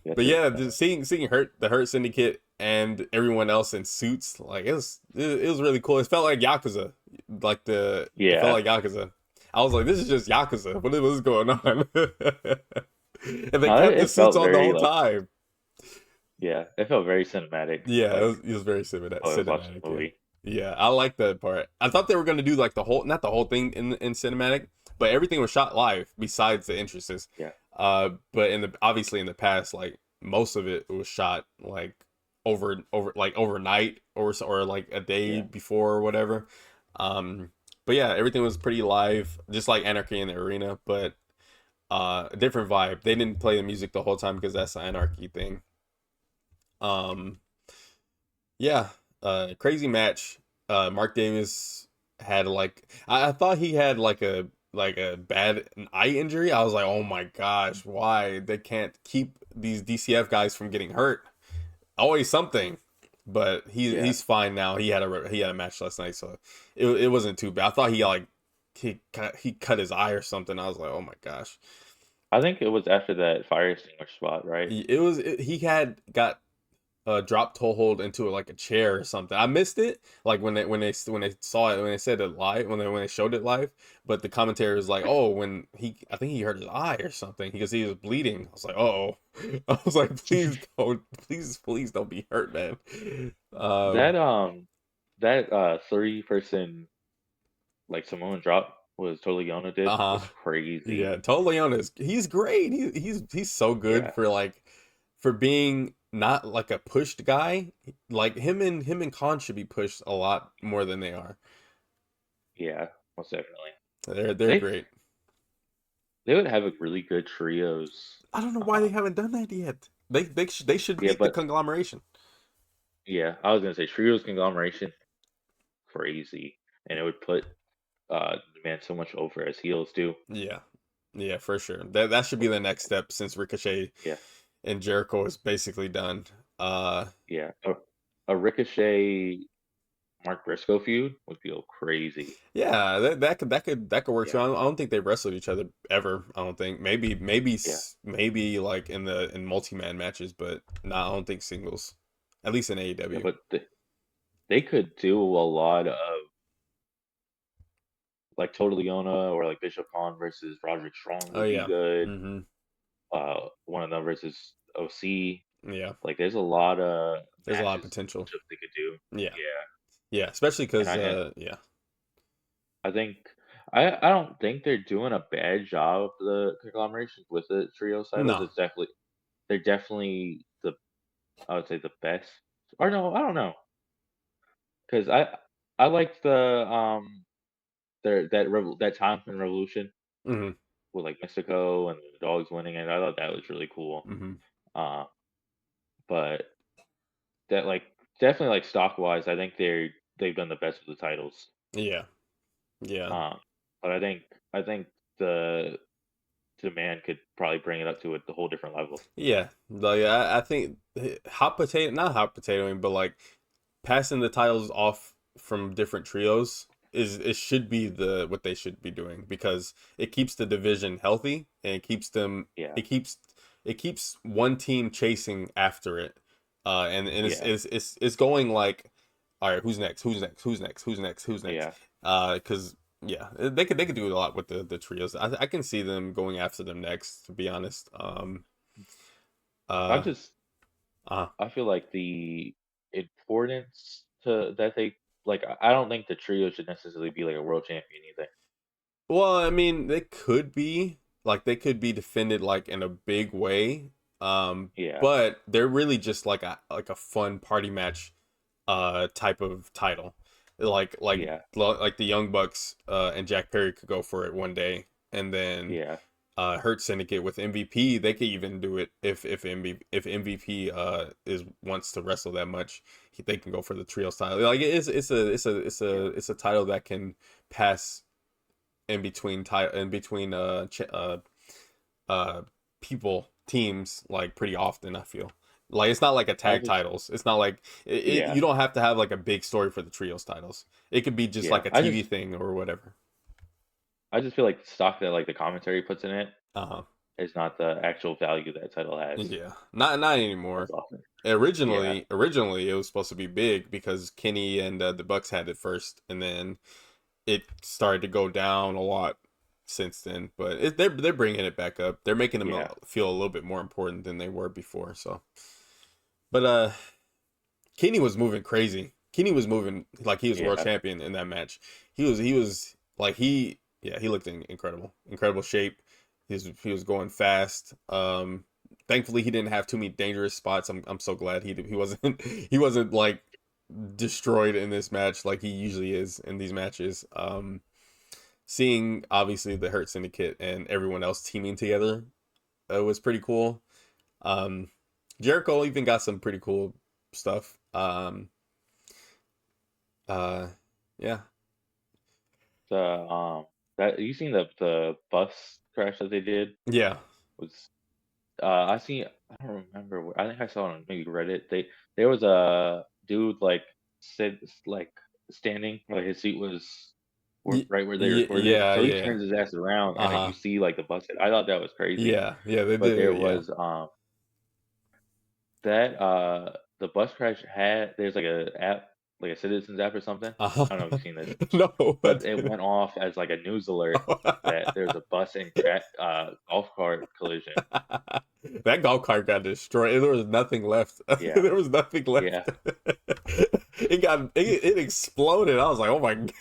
Speaker 2: Yes,
Speaker 1: But
Speaker 2: it's
Speaker 1: yeah, just seeing the Hurt Syndicate and everyone else in suits, like it was really cool. It felt like Yakuza, it felt
Speaker 2: yeah.
Speaker 1: like Yakuza. I was like, this is just Yakuza. What is going on? And they
Speaker 2: No,
Speaker 1: kept the
Speaker 2: it
Speaker 1: suits
Speaker 2: felt
Speaker 1: on the
Speaker 2: very
Speaker 1: whole
Speaker 2: like
Speaker 1: time.
Speaker 2: yeah, it felt very cinematic.
Speaker 1: Yeah,
Speaker 2: Like
Speaker 1: it was very
Speaker 2: I was watching
Speaker 1: cinematic.
Speaker 2: the
Speaker 1: Yeah,
Speaker 2: movie.
Speaker 1: yeah, I like that part. I thought they were gonna do like the whole, not the whole thing in cinematic, but everything was shot live besides the entrances.
Speaker 2: Yeah,
Speaker 1: But obviously in the past, like most of it was shot like overnight or like a day
Speaker 2: yeah,
Speaker 1: before or whatever. Um, but yeah, everything was pretty live, just like Anarchy in the Arena. But A different vibe. They didn't play the music the whole time because that's the anarchy thing. Um, yeah, crazy match. Mark Davis had like I thought he had like a bad eye injury. I was like, oh my gosh, why they can't keep these DCF guys from getting hurt? Always something. But
Speaker 2: Yeah,
Speaker 1: he's fine now. He had a match last night, so it wasn't too bad. I thought he cut his eye or something. I was like, oh my gosh.
Speaker 2: I think it was after that fire extinguisher spot, right?
Speaker 1: He had got drop toe hold into like a chair or something. I missed it, like when they saw it when they said it live when they showed it live. But the commentary was like, oh, when he I think he hurt his eye or something because he was bleeding. I was like, oh, I was like, please don't be hurt, man.
Speaker 2: That that 3-person like Samoan drop was totally Yona did
Speaker 1: Uh-huh.
Speaker 2: was crazy.
Speaker 1: Yeah, Toa Leonis, he's great. He's so good
Speaker 2: Yeah,
Speaker 1: for like for being not like a pushed guy. Like him and Khan should be pushed a lot more than they are.
Speaker 2: yeah, most definitely.
Speaker 1: They're
Speaker 2: They
Speaker 1: great.
Speaker 2: they would have a really good trios.
Speaker 1: I don't know why they
Speaker 2: Um,
Speaker 1: haven't done that yet. They should
Speaker 2: yeah,
Speaker 1: beat the
Speaker 2: but
Speaker 1: conglomeration.
Speaker 2: yeah, I was gonna say trios conglomeration crazy, and it would put the man so much over as heels too.
Speaker 1: Yeah. Yeah, for sure. That should be the next step since Ricochet
Speaker 2: Yeah,
Speaker 1: and Jericho is basically done.
Speaker 2: yeah. A Ricochet Mark Briscoe feud would feel crazy.
Speaker 1: Yeah, that could work too.
Speaker 2: Yeah,
Speaker 1: I don't think they've wrestled each other ever. I don't think.
Speaker 2: yeah,
Speaker 1: Maybe like in multi-man matches, but no, I don't think singles. At least in
Speaker 2: yeah.
Speaker 1: AEW.
Speaker 2: But they could do a lot of like Total Leona or like Bishop Khan versus Roderick Strong
Speaker 1: Oh
Speaker 2: would be
Speaker 1: yeah.
Speaker 2: good.
Speaker 1: Mm-hmm.
Speaker 2: One of them versus OC.
Speaker 1: Yeah.
Speaker 2: Like, there's a lot of
Speaker 1: There's a lot of
Speaker 2: matches
Speaker 1: potential.
Speaker 2: they could do.
Speaker 1: Yeah.
Speaker 2: Yeah,
Speaker 1: Yeah. Especially
Speaker 2: and
Speaker 1: because yeah.
Speaker 2: I think I don't think they're doing a bad job of the conglomeration with the trio titles.
Speaker 1: No.
Speaker 2: It's definitely they're definitely the I would say the best. Or no, I don't know because I like the that time in Revolution
Speaker 1: Mm-hmm.
Speaker 2: with like Mystico and the dogs winning, and I thought that was really cool.
Speaker 1: Mm-hmm.
Speaker 2: Uh, but that like definitely like stock wise, I think they've done the best with the titles.
Speaker 1: Yeah. Yeah.
Speaker 2: Um, but I think the demand could probably bring it up to the whole different level.
Speaker 1: Yeah. Like I think hot potato, not hot potatoing, but like passing the titles off from different trios is it should be the what they should be doing because it keeps the division healthy and
Speaker 2: Yeah,
Speaker 1: it keeps it keeps one team chasing after it. And
Speaker 2: yeah,
Speaker 1: it's going like all right, who's next? Who's next? Who's next? Who's next? Who's next?
Speaker 2: yeah.
Speaker 1: Cuz yeah, they could do a lot with the trios. I can see them going after them next to be honest.
Speaker 2: I'm
Speaker 1: Uh
Speaker 2: just
Speaker 1: uh
Speaker 2: I feel like the importance to that they like I don't think the trio should necessarily be like a world champion either.
Speaker 1: Well, I mean, they could be defended like in a big way.
Speaker 2: Yeah,
Speaker 1: But they're really just like a fun party match type of title.
Speaker 2: yeah,
Speaker 1: Like the Young Bucks and Jack Perry could go for it one day and then
Speaker 2: yeah,
Speaker 1: Hurt Syndicate with MVP, they could even do it if MVP is wants to wrestle that much, they can go for the trio style. Like
Speaker 2: yeah,
Speaker 1: it's a title that can pass in between uh people teams like pretty often. I feel like it's not like a
Speaker 2: I
Speaker 1: tag
Speaker 2: just
Speaker 1: titles. It's not like
Speaker 2: yeah,
Speaker 1: you don't have to have like a big story for the trios titles. It could be just
Speaker 2: yeah.
Speaker 1: like a TV thing or whatever.
Speaker 2: I just feel like the stock that like the commentary puts in it
Speaker 1: Uh-huh.
Speaker 2: is not the actual value that title has
Speaker 1: Yeah, not
Speaker 2: as
Speaker 1: anymore.
Speaker 2: often. Yeah,
Speaker 1: Originally it was supposed to be big because Kenny and the Bucks had it first, and then it started to go down a lot since then. But they're bringing it back up. They're making them
Speaker 2: yeah,
Speaker 1: feel a little bit more important than they were before. So, but Kenny was moving crazy. Kenny was moving like he was world
Speaker 2: yeah.
Speaker 1: champion in that match. He was like he looked in incredible shape. He was going fast. Thankfully he didn't have too many dangerous spots. I'm so glad he wasn't he wasn't like destroyed in this match like he usually is in these matches. seeing obviously the Hurt Syndicate and everyone else teaming together was pretty cool. Um, Jericho even got some pretty cool stuff. Uh, yeah,
Speaker 2: The that you seen the bus crash that they did
Speaker 1: yeah,
Speaker 2: was I seen I don't remember I think I saw it on maybe Reddit. There was a dude like sit like standing like his seat was right where they recorded it.
Speaker 1: yeah,
Speaker 2: So he
Speaker 1: yeah.
Speaker 2: turns his ass around and then you
Speaker 1: Uh-huh.
Speaker 2: see like the bus hit. I thought that was crazy.
Speaker 1: Yeah, yeah, they
Speaker 2: But
Speaker 1: did
Speaker 2: there
Speaker 1: it. Yeah.
Speaker 2: was that the bus crash had there's like a app like a citizens app or something.
Speaker 1: Uh-huh.
Speaker 2: I don't know if you've seen this,
Speaker 1: No, I
Speaker 2: but it
Speaker 1: didn't.
Speaker 2: went off as like a news alert that there's a bus and golf cart collision.
Speaker 1: That golf cart got destroyed. There was nothing left.
Speaker 2: Yeah,
Speaker 1: There was nothing left.
Speaker 2: yeah.
Speaker 1: It exploded. I was like, oh my god.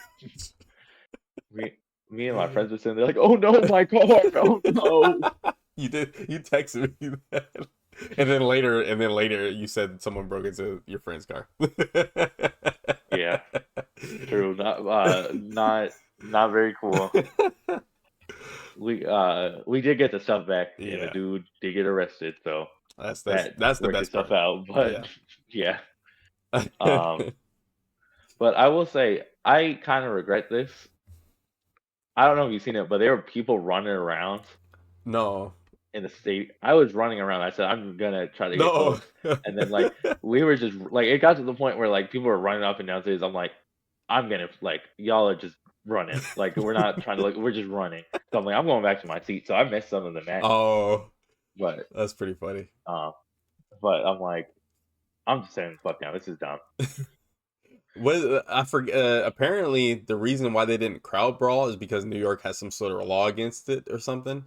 Speaker 2: Me, me and my friends were sitting there like, oh no, my car, oh no.
Speaker 1: You texted me that. And then later you said someone broke into your friend's car.
Speaker 2: Yeah, true. Not very cool. We did get the stuff back, and the
Speaker 1: Yeah.
Speaker 2: dude did get arrested, so that
Speaker 1: That's the
Speaker 2: worked
Speaker 1: best
Speaker 2: itself
Speaker 1: part.
Speaker 2: out. But
Speaker 1: Yeah.
Speaker 2: yeah, um, but I will say I kind of regret this. I don't know if you've seen it, but there were people running around
Speaker 1: No.
Speaker 2: in the state. I was running around. I said, I'm gonna try to get
Speaker 1: No.
Speaker 2: close. And then like we were just like it got to the point where like people were running up and down stairs. I'm like, I'm gonna like y'all are just running. Like we're not trying to like we're just running. So I'm like, I'm going back to my seat. So I missed some of the match.
Speaker 1: Oh,
Speaker 2: But
Speaker 1: that's pretty funny.
Speaker 2: uh but I'm like, I'm just saying fuck now, this is dumb.
Speaker 1: What I forget. Apparently, the reason why they didn't crowd brawl is because New York has some sort of law against it or something.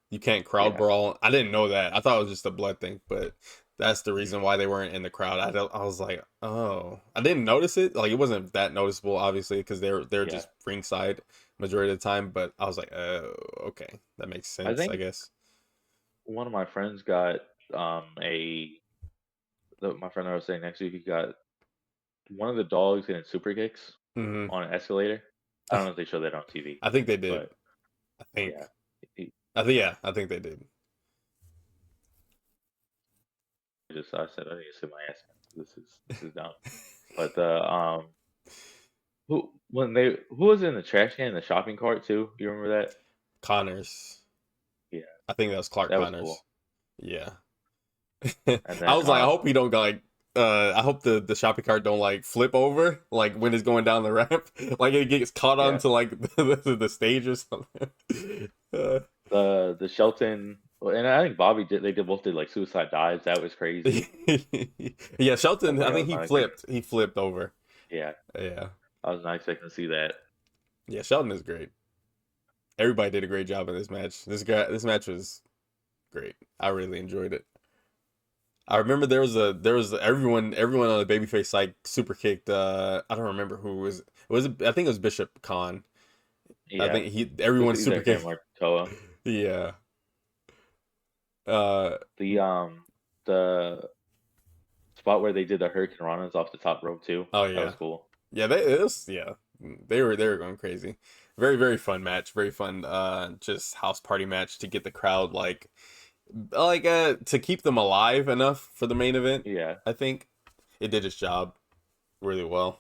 Speaker 1: You can't crowd
Speaker 2: Yeah.
Speaker 1: brawl. I didn't know that. I thought it was just a blood thing, but that's the reason why they weren't in the crowd. I was like, oh, I didn't notice it. Like it wasn't that noticeable, obviously, because they're
Speaker 2: Yeah.
Speaker 1: just ringside majority of the time. But I was like, oh, okay, that makes
Speaker 2: I
Speaker 1: sense, I
Speaker 2: think
Speaker 1: guess.
Speaker 2: one of my friends got my friend I was saying next week, he got one of the dogs getting super kicks
Speaker 1: Hmm.
Speaker 2: on an escalator. I don't know if they show that on TV,
Speaker 1: I think they did.
Speaker 2: but
Speaker 1: I think.
Speaker 2: yeah, he
Speaker 1: Yeah, I think they did.
Speaker 2: just I said I need to sit my ass down. This is dumb. But who was in the trash can in the shopping cart too? You remember that?
Speaker 1: Connors.
Speaker 2: Yeah,
Speaker 1: I think that was Clark
Speaker 2: that was
Speaker 1: Connors.
Speaker 2: cool.
Speaker 1: Yeah.
Speaker 2: And
Speaker 1: I
Speaker 2: then
Speaker 1: was like, I hope he don't like. I hope the shopping cart don't like flip over like when it's going down the ramp, like it gets caught
Speaker 2: yeah,
Speaker 1: onto like the stage or something. Uh,
Speaker 2: the Shelton and I think Bobby did they did both did like suicide dives. That was crazy.
Speaker 1: yeah,
Speaker 2: I
Speaker 1: Shelton.
Speaker 2: think
Speaker 1: I
Speaker 2: I
Speaker 1: think
Speaker 2: was
Speaker 1: he
Speaker 2: not expecting.
Speaker 1: flipped. He flipped over.
Speaker 2: Yeah,
Speaker 1: Yeah,
Speaker 2: I was not expecting to see that.
Speaker 1: yeah. Shelton is great. Everybody did a great job in this match. This match was great. I really enjoyed it. I remember there was everyone on the babyface side super kicked. I don't remember who it was. I think it was Bishop Khan. I
Speaker 2: Yeah,
Speaker 1: think he
Speaker 2: this
Speaker 1: everyone
Speaker 2: is
Speaker 1: super
Speaker 2: their
Speaker 1: kicked.
Speaker 2: Mark Toa.
Speaker 1: Yeah. Uh.
Speaker 2: The spot where they did the Hurricane Ranas off the top rope too.
Speaker 1: Oh
Speaker 2: That was
Speaker 1: yeah.
Speaker 2: cool.
Speaker 1: Yeah. Yeah. They were going crazy. Very very fun match. Very fun. Just house party match to get the crowd to keep them alive enough for the main event.
Speaker 2: Yeah,
Speaker 1: I think it did its job really well.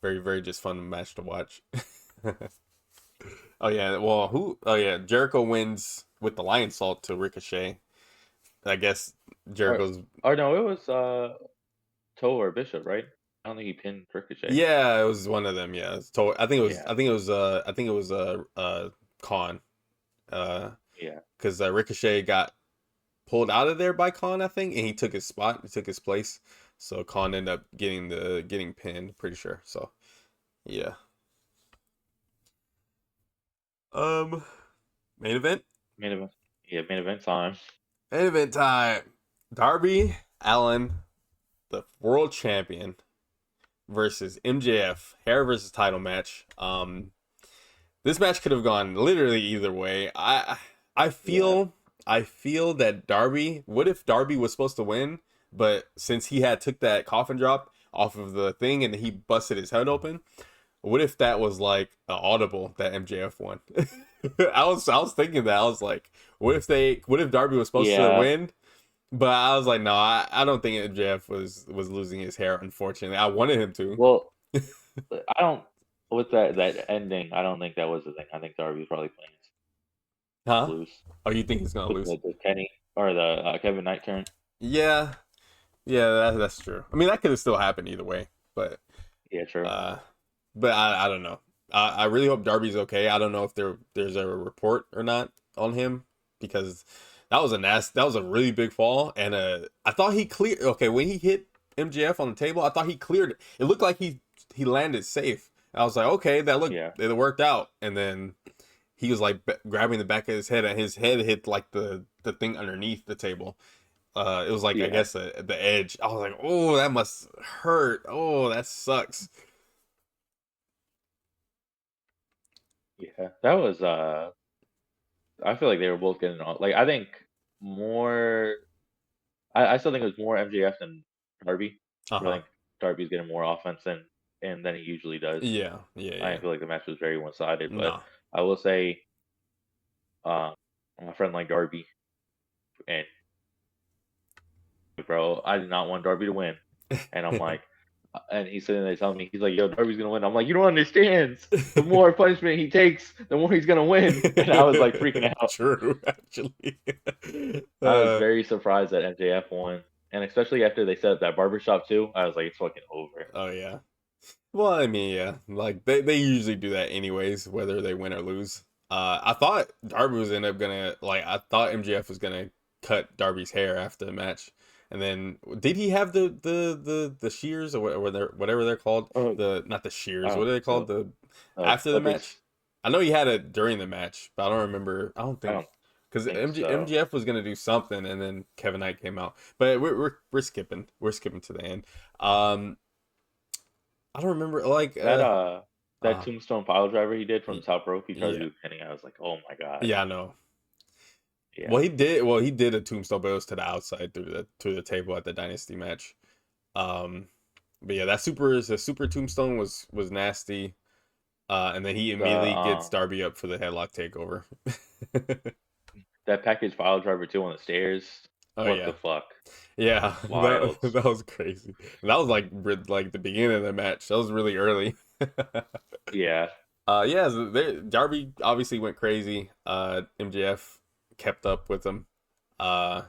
Speaker 1: Very very just fun match to watch. Oh yeah, well, who? Oh yeah, Jericho wins with the lion salt to Ricochet. I guess
Speaker 2: or
Speaker 1: Jericho's.
Speaker 2: or no, it was Toa or Bishop, right? I don't think he pinned Ricochet.
Speaker 1: Yeah, it was one of them. Yeah, so I think it was.
Speaker 2: Yeah,
Speaker 1: I think it was. I think it was. Khan. Uh,
Speaker 2: yeah.
Speaker 1: because Ricochet got pulled out of there by Khan, I think, and he took his spot. He took his place. So Khan ended up getting pinned. Pretty sure. So yeah. Um, main event.
Speaker 2: Main event. Yeah, main event time.
Speaker 1: Main event time. Darby Allin, the world champion, versus MJF, hair versus title match. This match could have gone literally either way. I
Speaker 2: Yeah,
Speaker 1: feel I feel that Darby. What if Darby was supposed to win, but since he had took that coffin drop off of the thing and he busted his head open, what if that was like an audible that MJF won? I was thinking that. I was like, what if Darby was supposed to
Speaker 2: Yeah.
Speaker 1: win? But I was like, no, I don't think MJF was losing his hair, unfortunately. I wanted him to.
Speaker 2: Well, I don't with that ending. I don't think that was the thing. I think Darby's probably playing
Speaker 1: Huh?
Speaker 2: loose
Speaker 1: Oh, you think he's gonna
Speaker 2: with
Speaker 1: lose?
Speaker 2: the Kenny or the Kevin Knight turn.
Speaker 1: Yeah, yeah, that's true. I mean, that could have still happened either way, but
Speaker 2: Yeah, true.
Speaker 1: uh, I don't know. I really hope Darby's okay. I don't know if there's a report or not on him because that was a really big fall, and I thought he cleared. Okay, when he hit MJF on the table, I thought he cleared it. It looked like he landed safe. I was like, okay,
Speaker 2: Yeah.
Speaker 1: it worked out, and then he was like grabbing the back of his head, and his head hit like the thing underneath the table. It was like I
Speaker 2: Yeah.
Speaker 1: guess the edge. I was like, oh, that must hurt. Oh, that sucks.
Speaker 2: Yeah. That was I feel like they were both getting on. Like I think more. I still think it was more MJF than Darby.
Speaker 1: Uh
Speaker 2: But I
Speaker 1: huh.
Speaker 2: think Darby's getting more offense than he usually does.
Speaker 1: Yeah. Yeah.
Speaker 2: I
Speaker 1: Yeah.
Speaker 2: feel like the match was very one sided. But
Speaker 1: Nah.
Speaker 2: I will say, um, my friend like Darby, and bro, I did not want Darby to win, and I'm like, and he's sitting there telling me he's like, "Yo, Darby's gonna win." I'm like, "You don't understand. The more punishment he takes, the more he's gonna win." And I was like freaking out.
Speaker 1: True, actually.
Speaker 2: I was
Speaker 1: uh,
Speaker 2: very surprised that MJF won, and especially after they set up that barbershop too. I was like, "It's fucking over."
Speaker 1: oh yeah. Well, I mean, yeah, like they usually do that anyways, whether they win or lose. I thought Darby was end up gonna like I thought MJF was gonna cut Darby's hair after the match, and then did he have the shears or whatever they're called?
Speaker 2: Oh,
Speaker 1: The not the shears.
Speaker 2: I
Speaker 1: What
Speaker 2: don't
Speaker 1: are they
Speaker 2: think
Speaker 1: called?
Speaker 2: so.
Speaker 1: The after the
Speaker 2: Clippers.
Speaker 1: match. I know he had it during the match, but I don't remember. I don't
Speaker 2: I
Speaker 1: think
Speaker 2: don't
Speaker 1: because
Speaker 2: think so.
Speaker 1: MJF was gonna do something, and then Kevin Knight came out. But we're skipping. We're skipping to the end. Um, I don't remember like
Speaker 2: That that
Speaker 1: uh
Speaker 2: tombstone pile driver he did from
Speaker 1: y-
Speaker 2: the top rope. He tried to
Speaker 1: yeah,
Speaker 2: do Kenny. I was like, "Oh my god."
Speaker 1: yeah, I know.
Speaker 2: Yeah.
Speaker 1: Well he did a tombstone, but it was to the outside through the table at the dynasty match. Um, but yeah, the super tombstone was nasty. And then he
Speaker 2: The
Speaker 1: immediately gets Darby up for the headlock takeover.
Speaker 2: that package pile driver too on the stairs.
Speaker 1: Oh
Speaker 2: What
Speaker 1: yeah,
Speaker 2: the fuck?
Speaker 1: yeah,
Speaker 2: Wild.
Speaker 1: that was crazy. That was like the beginning of the match. That was really early.
Speaker 2: Yeah.
Speaker 1: Yeah, so Darby obviously went crazy. MJF kept up with him. Uh,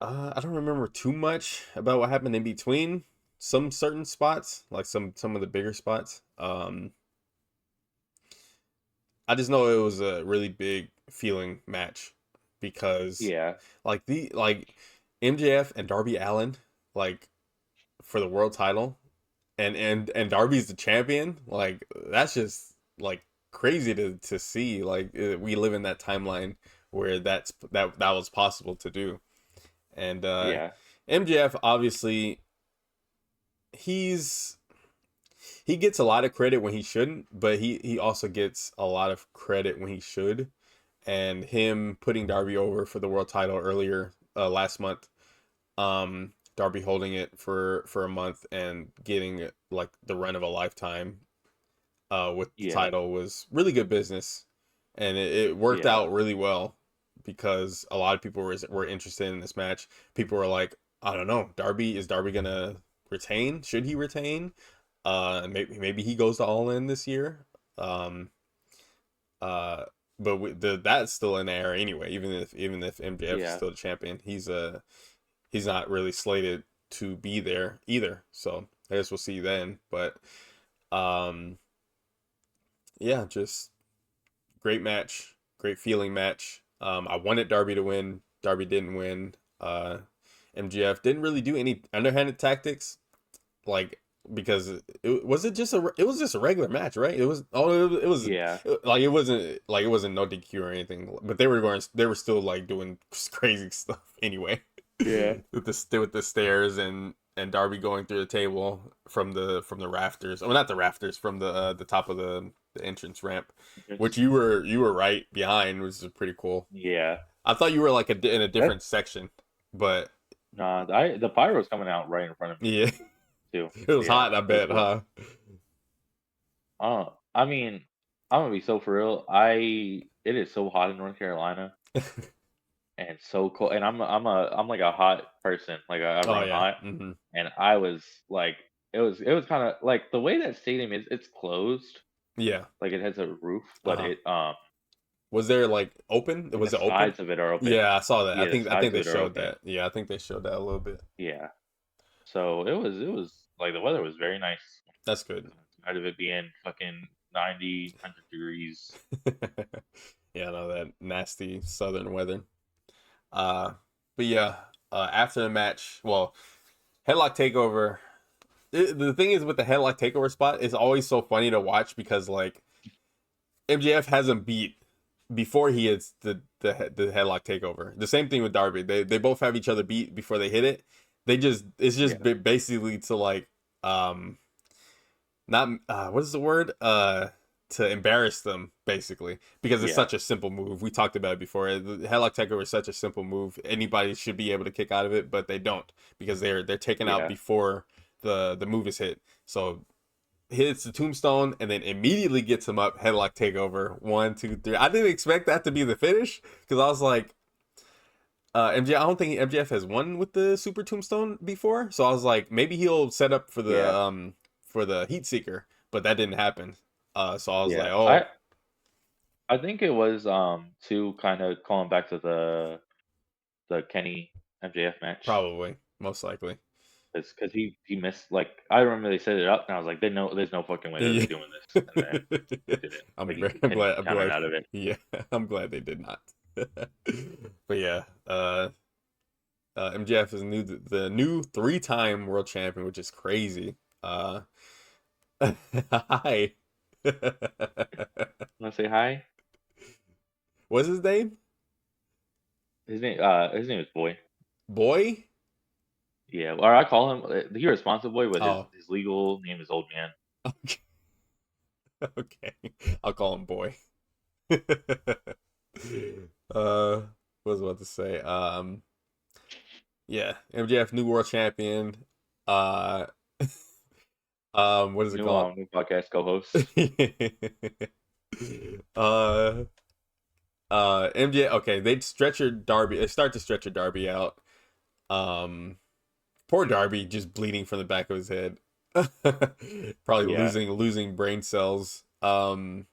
Speaker 1: I don't remember too much about what happened in between some certain spots, like some of the bigger spots. I just know it was a really big feeling match because
Speaker 2: Yeah.
Speaker 1: like MJF and Darby Allin like for the world title and Darby's the champion. Like that's just like crazy to see. Like we live in that timeline where that was possible to do. And
Speaker 2: Yeah.
Speaker 1: MJF obviously he's he gets a lot of credit when he shouldn't, but he also gets a lot of credit when he should. And him putting Darby over for the world title earlier last month, Darby holding it for a month and getting like the run of a lifetime with the
Speaker 2: Yeah.
Speaker 1: title was really good business, and it worked
Speaker 2: Yeah.
Speaker 1: out really well because a lot of people were interested in this match. People were like, I don't know, Darby is Darby gonna retain? Should he retain? Maybe he goes to All In this year. Um, uh, but that's still in the air anyway. Even if MJF is
Speaker 2: Yeah.
Speaker 1: still the champion, he's not really slated to be there either. So I guess we'll see then. But um, yeah, just great match, great feeling match. I wanted Darby to win. Darby didn't win. MGF didn't really do any underhanded tactics, like because it was just a regular match, right?
Speaker 2: Yeah.
Speaker 1: Like it wasn't no DQ or anything, but they were still like doing crazy stuff anyway.
Speaker 2: Yeah.
Speaker 1: With the stairs and Darby going through the table from the rafters. Oh, not the rafters, from the top of the entrance ramp, which
Speaker 2: It's,
Speaker 1: you were right behind, which is pretty cool.
Speaker 2: yeah.
Speaker 1: I thought you were like in a
Speaker 2: That
Speaker 1: different section, but
Speaker 2: nah. I the pyro's coming out right in front of me
Speaker 1: yeah,
Speaker 2: too.
Speaker 1: it was
Speaker 2: Yeah.
Speaker 1: hot. I
Speaker 2: It was
Speaker 1: bet,
Speaker 2: cool.
Speaker 1: huh?
Speaker 2: I mean, I'm gonna be so for real. It is so hot in North Carolina and so cold, and I'm like a hot person. Like I
Speaker 1: Oh
Speaker 2: run
Speaker 1: yeah.
Speaker 2: hot,
Speaker 1: Hmm.
Speaker 2: and I was like, it was kind of like the way that stadium is. It's closed,
Speaker 1: Yeah.
Speaker 2: like it has a roof, but
Speaker 1: Uh-huh.
Speaker 2: it
Speaker 1: Was there like open?
Speaker 2: and the
Speaker 1: Was it open?
Speaker 2: sides of it are open.
Speaker 1: Yeah, I saw that.
Speaker 2: Yeah, the
Speaker 1: I think
Speaker 2: sides of
Speaker 1: they
Speaker 2: it are
Speaker 1: showed
Speaker 2: open.
Speaker 1: that. Yeah, I think they showed that a little bit.
Speaker 2: Yeah, so it was like the weather was very nice.
Speaker 1: That's good.
Speaker 2: Out of it being fucking 90, 100 degrees.
Speaker 1: Yeah, I know that nasty southern weather. Uh, but yeah, after the match, well, headlock takeover. The thing is with the headlock takeover spot, it's always so funny to watch because like MJF hasn't beat before he hits the headlock takeover. The same thing with Darby. They both have each other beat before they hit it. They just it's just
Speaker 2: Yeah,
Speaker 1: basically to like not what is the word to embarrass them basically because it's
Speaker 2: yeah,
Speaker 1: such a simple move. We talked about it before. The headlock takeover is such a simple move. Anybody should be able to kick out of it, but they don't because they're taken out
Speaker 2: yeah,
Speaker 1: before the move is hit. So hits the tombstone and then immediately gets him up. Headlock takeover. 1, 2, 3. I didn't expect that to be the finish because I was like, MJ. I don't think MJF has won with the super tombstone before, so I was like, maybe he'll set up
Speaker 2: yeah,
Speaker 1: for the heat seeker, but that didn't happen. So I was like,
Speaker 2: yeah.
Speaker 1: oh,
Speaker 2: I think it was to kind of calling back to the Kenny MJF match
Speaker 1: probably, most likely.
Speaker 2: because he missed like I remember they set it up and I was like they know there's no fucking way that they're
Speaker 1: Yeah.
Speaker 2: doing this and then they didn't like
Speaker 1: I'm
Speaker 2: Kenny
Speaker 1: glad. I'm
Speaker 2: countered
Speaker 1: glad.
Speaker 2: out of it.
Speaker 1: Yeah, I'm glad they did not. But yeah, MJF is the new 3-time world champion, which is crazy. Uh, hi.
Speaker 2: Want to say hi?
Speaker 1: What's his name?
Speaker 2: His name is Boy.
Speaker 1: Boy?
Speaker 2: Yeah, or I call him the responsive boy, but his
Speaker 1: Oh,
Speaker 2: his legal name is Old Man.
Speaker 1: okay. Okay. I'll call him Boy. What was I about to say? Yeah, MJF new world champion. Uh, what is it called?
Speaker 2: New podcast co-host.
Speaker 1: uh, MJ. Okay, they'd stretch your Darby. They start to stretch your Darby out. Um, Poor Darby, just bleeding from the back of his head. Probably
Speaker 2: Yeah,
Speaker 1: losing brain cells. Kevin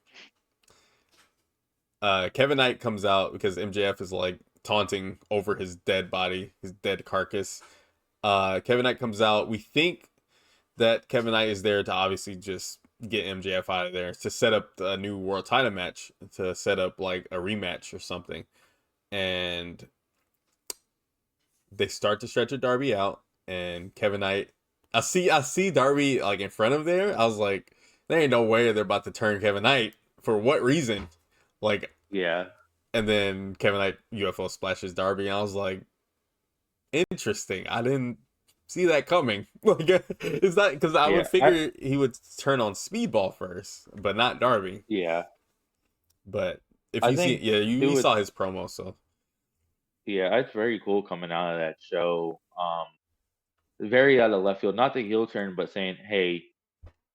Speaker 1: Knight comes out because MJF is like taunting over his dead body, his dead carcass. Kevin Knight comes out. We think that Kevin Knight is there to obviously just get MJF out of there to set up a new world title match, to set up like a rematch or something. And they start to stretch a Darby out, and Kevin Knight. I see Darby like in front of there. I was like, there ain't no way they're about to turn Kevin Knight. For what reason? Like,
Speaker 2: yeah,
Speaker 1: and then Kevin Knight UFO splashes Darby, and I was like, interesting. I didn't see that coming. Like, it's not because I would
Speaker 2: yeah. I
Speaker 1: figure he would turn on Speedball first, but not Darby.
Speaker 2: yeah.
Speaker 1: But if
Speaker 2: I
Speaker 1: you see,
Speaker 2: think
Speaker 1: yeah,
Speaker 2: it
Speaker 1: you
Speaker 2: would.
Speaker 1: saw his promo, so
Speaker 2: Yeah, it's very cool coming out of that show. Very out of left field. Not the heel turn, but saying, "Hey,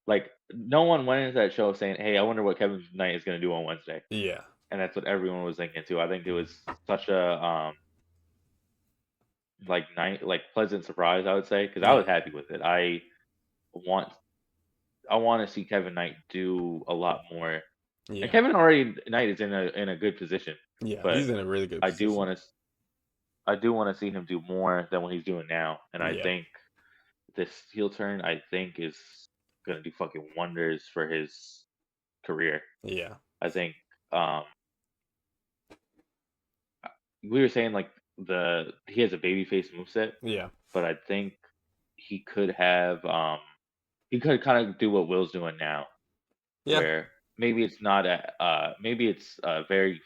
Speaker 2: like no one went into that show saying, "Hey, I wonder what Kevin Knight is going to do on Wednesday,"
Speaker 1: yeah,
Speaker 2: and that's what everyone was thinking too. I think it was such a like night like pleasant surprise. I would say because I
Speaker 1: yeah,
Speaker 2: was happy with it. Want I want to see Kevin Knight do a lot more, and
Speaker 1: yeah,
Speaker 2: Kevin already Knight is in a good position,
Speaker 1: yeah.
Speaker 2: but
Speaker 1: He's in a really good
Speaker 2: I do
Speaker 1: position.
Speaker 2: want to I do want to see him do more than what he's doing now, and I
Speaker 1: Yeah,
Speaker 2: think this heel turn I think is gonna do fucking wonders for his career.
Speaker 1: yeah,
Speaker 2: I think um we were saying like the he has a babyface moveset,
Speaker 1: yeah,
Speaker 2: but I think he could have he could kind of do what Will's doing now,
Speaker 1: yeah.
Speaker 2: where maybe it's not a maybe it's a very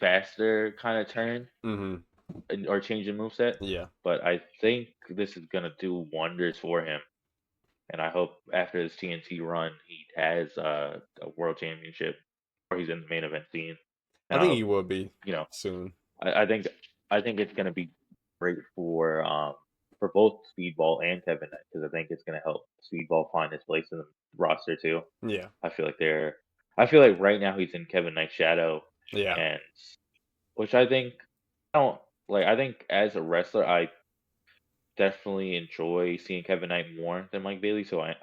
Speaker 2: faster kind of turn
Speaker 1: Mm-hmm.
Speaker 2: or change in moveset,
Speaker 1: Yeah,
Speaker 2: but I think this is gonna do wonders for him. And I hope after this TNT run, he has a world championship, or he's in the main event scene.
Speaker 1: I
Speaker 2: And I
Speaker 1: think
Speaker 2: hope,
Speaker 1: he will be
Speaker 2: you know,
Speaker 1: soon.
Speaker 2: I think it's gonna be great for. for both Speedball and Kevin Knight because I think it's going to help Speedball find his place in the roster too.
Speaker 1: Yeah.
Speaker 2: I feel like they're. I feel like right now he's in Kevin Knight's shadow,
Speaker 1: Yeah.
Speaker 2: and which I think I don't like. I think as a wrestler, I definitely enjoy seeing Kevin Knight more than Mike Bailey, so I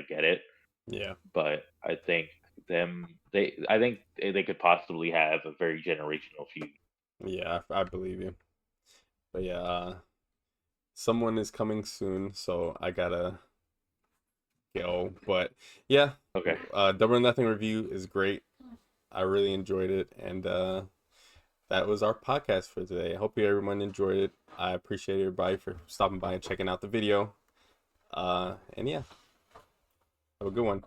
Speaker 2: get it.
Speaker 1: Yeah.
Speaker 2: But I think I think they could possibly have a very generational feud.
Speaker 1: Yeah. I believe you. But yeah, someone is coming soon, so I gotta go. But yeah,
Speaker 2: Okay.
Speaker 1: Double or Nothing review is great. I really enjoyed it, and that was our podcast for today. I hope everyone enjoyed it. I appreciate everybody for stopping by and checking out the video. And yeah, have a good one.